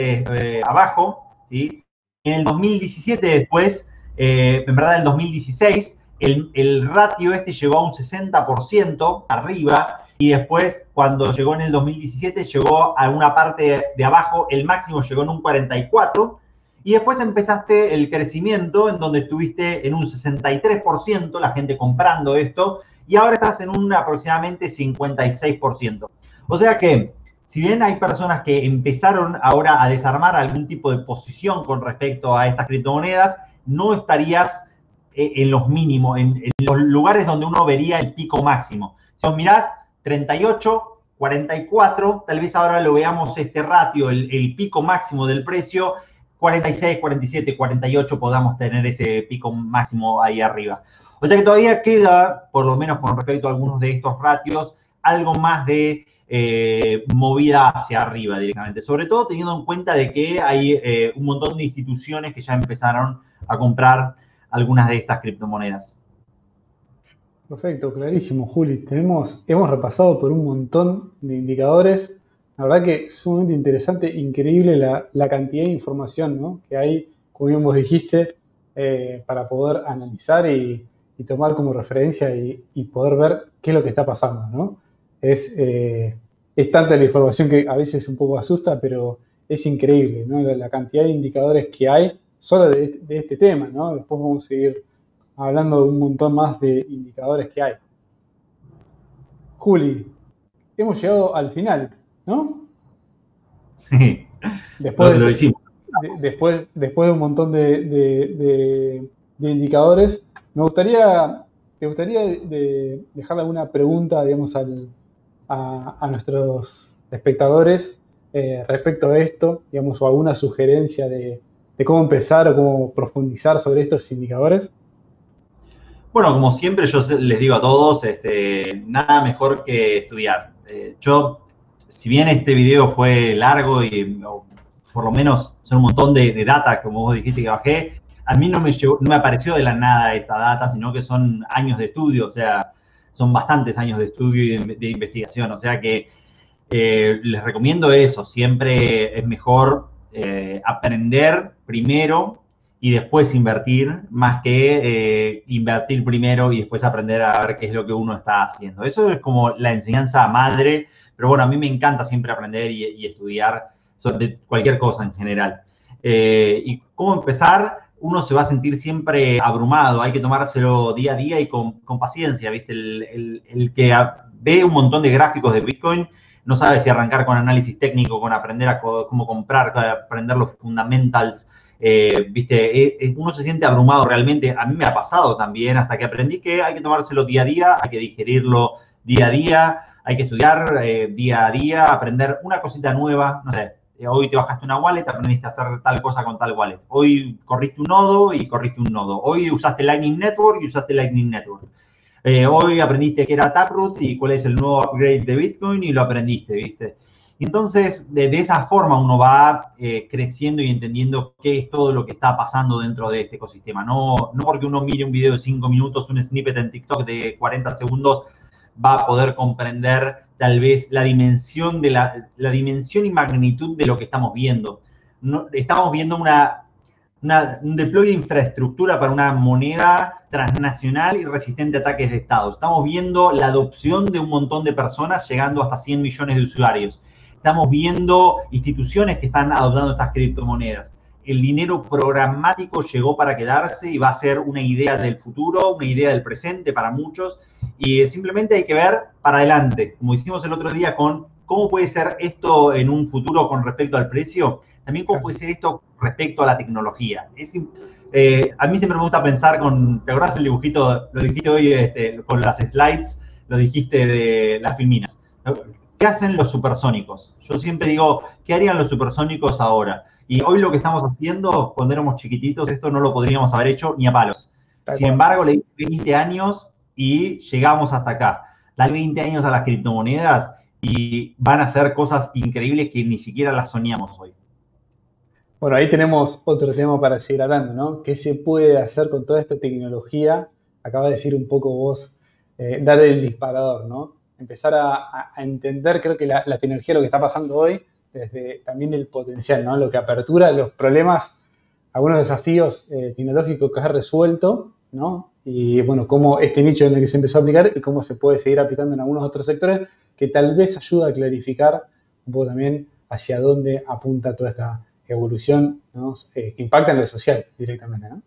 abajo, ¿sí? En el 2017 después, en verdad en el 2016, el ratio llegó a un 60% arriba y después cuando llegó en el 2017 llegó a una parte de abajo, el máximo llegó en un 44%. Y después empezaste el crecimiento en donde estuviste en un 63%, la gente comprando esto, y ahora estás en un aproximadamente 56%. O sea que, si bien hay personas que empezaron ahora a desarmar algún tipo de posición con respecto a estas criptomonedas, no estarías en los mínimos, en los lugares donde uno vería el pico máximo. Si vos mirás 38, 44, tal vez ahora lo veamos este ratio, el pico máximo del precio, 46, 47, 48 podamos tener ese pico máximo ahí arriba. O sea que todavía queda, por lo menos con respecto a algunos de estos ratios, algo más de movida hacia arriba directamente. Sobre todo teniendo en cuenta de que hay un montón de instituciones que ya empezaron a comprar algunas de estas criptomonedas. Perfecto, clarísimo, Juli. Hemos repasado por un montón de indicadores. La verdad que es sumamente interesante, increíble la cantidad de información, ¿no? Que hay, como bien vos dijiste, para poder analizar y tomar como referencia y poder ver qué es lo que está pasando, ¿no? Es tanta la información que a veces un poco asusta, pero es increíble, ¿no? La cantidad de indicadores que hay solo de este tema, ¿no? Después vamos a seguir hablando de un montón más de indicadores que hay. Juli, hemos llegado al final, ¿no? Sí, lo hicimos. Después de un montón de indicadores, me gustaría ¿te gustaría dejar alguna pregunta, digamos, a nuestros espectadores respecto a esto, digamos, o alguna sugerencia de cómo empezar o cómo profundizar sobre estos indicadores? Bueno, como siempre yo les digo a todos, nada mejor que estudiar. Si bien este video fue largo y por lo menos son un montón de data, como vos dijiste que bajé, a mí no me apareció de la nada esta data, sino que son años de estudio, o sea, son bastantes años de estudio y de investigación, o sea que les recomiendo eso, siempre es mejor aprender primero y después invertir, más que invertir primero y después aprender a ver qué es lo que uno está haciendo. Eso es como la enseñanza madre, pero bueno, a mí me encanta siempre aprender y estudiar sobre cualquier cosa en general. ¿Y cómo empezar? Uno se va a sentir siempre abrumado, hay que tomárselo día a día y con paciencia, ¿viste? El que ve un montón de gráficos de Bitcoin no sabe si arrancar con análisis técnico, con aprender a cómo comprar, aprender los fundamentals, viste, uno se siente abrumado realmente. A mí me ha pasado también hasta que aprendí que hay que tomárselo día a día, hay que digerirlo día a día, hay que estudiar día a día, aprender una cosita nueva, no sé. Hoy te bajaste una wallet, aprendiste a hacer tal cosa con tal wallet. Hoy corriste un nodo y corriste un nodo. Hoy usaste Lightning Network y usaste Lightning Network. Hoy aprendiste que era Taproot y cuál es el nuevo upgrade de Bitcoin y lo aprendiste, ¿viste? Entonces, de esa forma uno va creciendo y entendiendo qué es todo lo que está pasando dentro de este ecosistema. No porque uno mire un video de 5 minutos, un snippet en TikTok de 40 segundos, va a poder comprender tal vez la dimensión y magnitud de lo que estamos viendo. No, estamos viendo un deploy de infraestructura para una moneda transnacional y resistente a ataques de Estado. Estamos viendo la adopción de un montón de personas llegando hasta 100 millones de usuarios. Estamos viendo instituciones que están adoptando estas criptomonedas. El dinero programático llegó para quedarse y va a ser una idea del futuro, una idea del presente para muchos. Y simplemente hay que ver para adelante, como hicimos el otro día con cómo puede ser esto en un futuro con respecto al precio, también cómo puede ser esto respecto a la tecnología. A mí siempre me gusta pensar ¿te acordás el dibujito? Lo dijiste hoy con las slides, lo dijiste de las filminas. ¿Qué hacen los supersónicos? Yo siempre digo, ¿qué harían los supersónicos ahora? Y hoy lo que estamos haciendo, cuando éramos chiquititos, esto no lo podríamos haber hecho ni a palos. Sin embargo, le di 20 años y llegamos hasta acá. Dale 20 años a las criptomonedas y van a hacer cosas increíbles que ni siquiera las soñamos hoy. Bueno, ahí tenemos otro tema para seguir hablando, ¿no? ¿Qué se puede hacer con toda esta tecnología? Acaba de decir un poco vos, dar el disparador, ¿no? Empezar a entender, creo que la tecnología, lo que está pasando hoy, desde también el potencial, ¿no? Lo que apertura los problemas, algunos desafíos tecnológicos que has resuelto, ¿no? Y bueno, cómo este nicho en el que se empezó a aplicar y cómo se puede seguir aplicando en algunos otros sectores, que tal vez ayuda a clarificar un poco también hacia dónde apunta toda esta evolución, ¿no? Que impacta en lo social directamente, ¿no?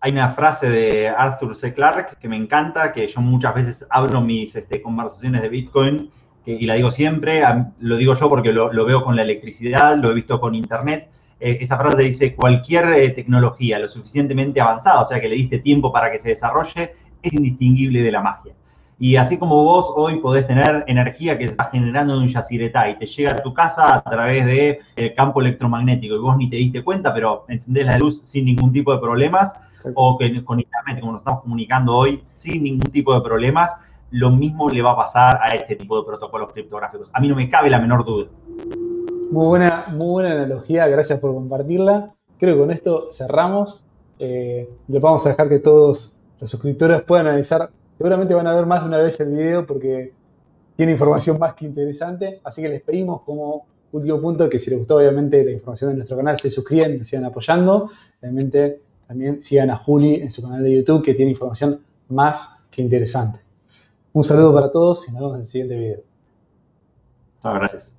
Hay una frase de Arthur C. Clarke que me encanta, que yo muchas veces abro mis conversaciones de Bitcoin y la digo siempre, lo digo yo porque lo veo con la electricidad, lo he visto con Internet. Esa frase dice, cualquier tecnología lo suficientemente avanzada, o sea que le diste tiempo para que se desarrolle, es indistinguible de la magia. Y así como vos hoy podés tener energía que se está generando en un yacyretá y te llega a tu casa a través del campo electromagnético y vos ni te diste cuenta, pero encendés la luz sin ningún tipo de problemas, o que con Internet, como nos estamos comunicando hoy, sin ningún tipo de problemas, lo mismo le va a pasar a este tipo de protocolos criptográficos. A mí no me cabe la menor duda. Muy buena analogía, gracias por compartirla. Creo que con esto cerramos. Le vamos a dejar que todos los suscriptores puedan analizar. Seguramente van a ver más de una vez el video porque tiene información más que interesante. Así que les pedimos como último punto que si les gustó obviamente la información de nuestro canal, se suscriban y nos sigan apoyando. Realmente también sigan a Juli en su canal de YouTube que tiene información más que interesante. Un saludo para todos y nos vemos en el siguiente video. Muchas gracias.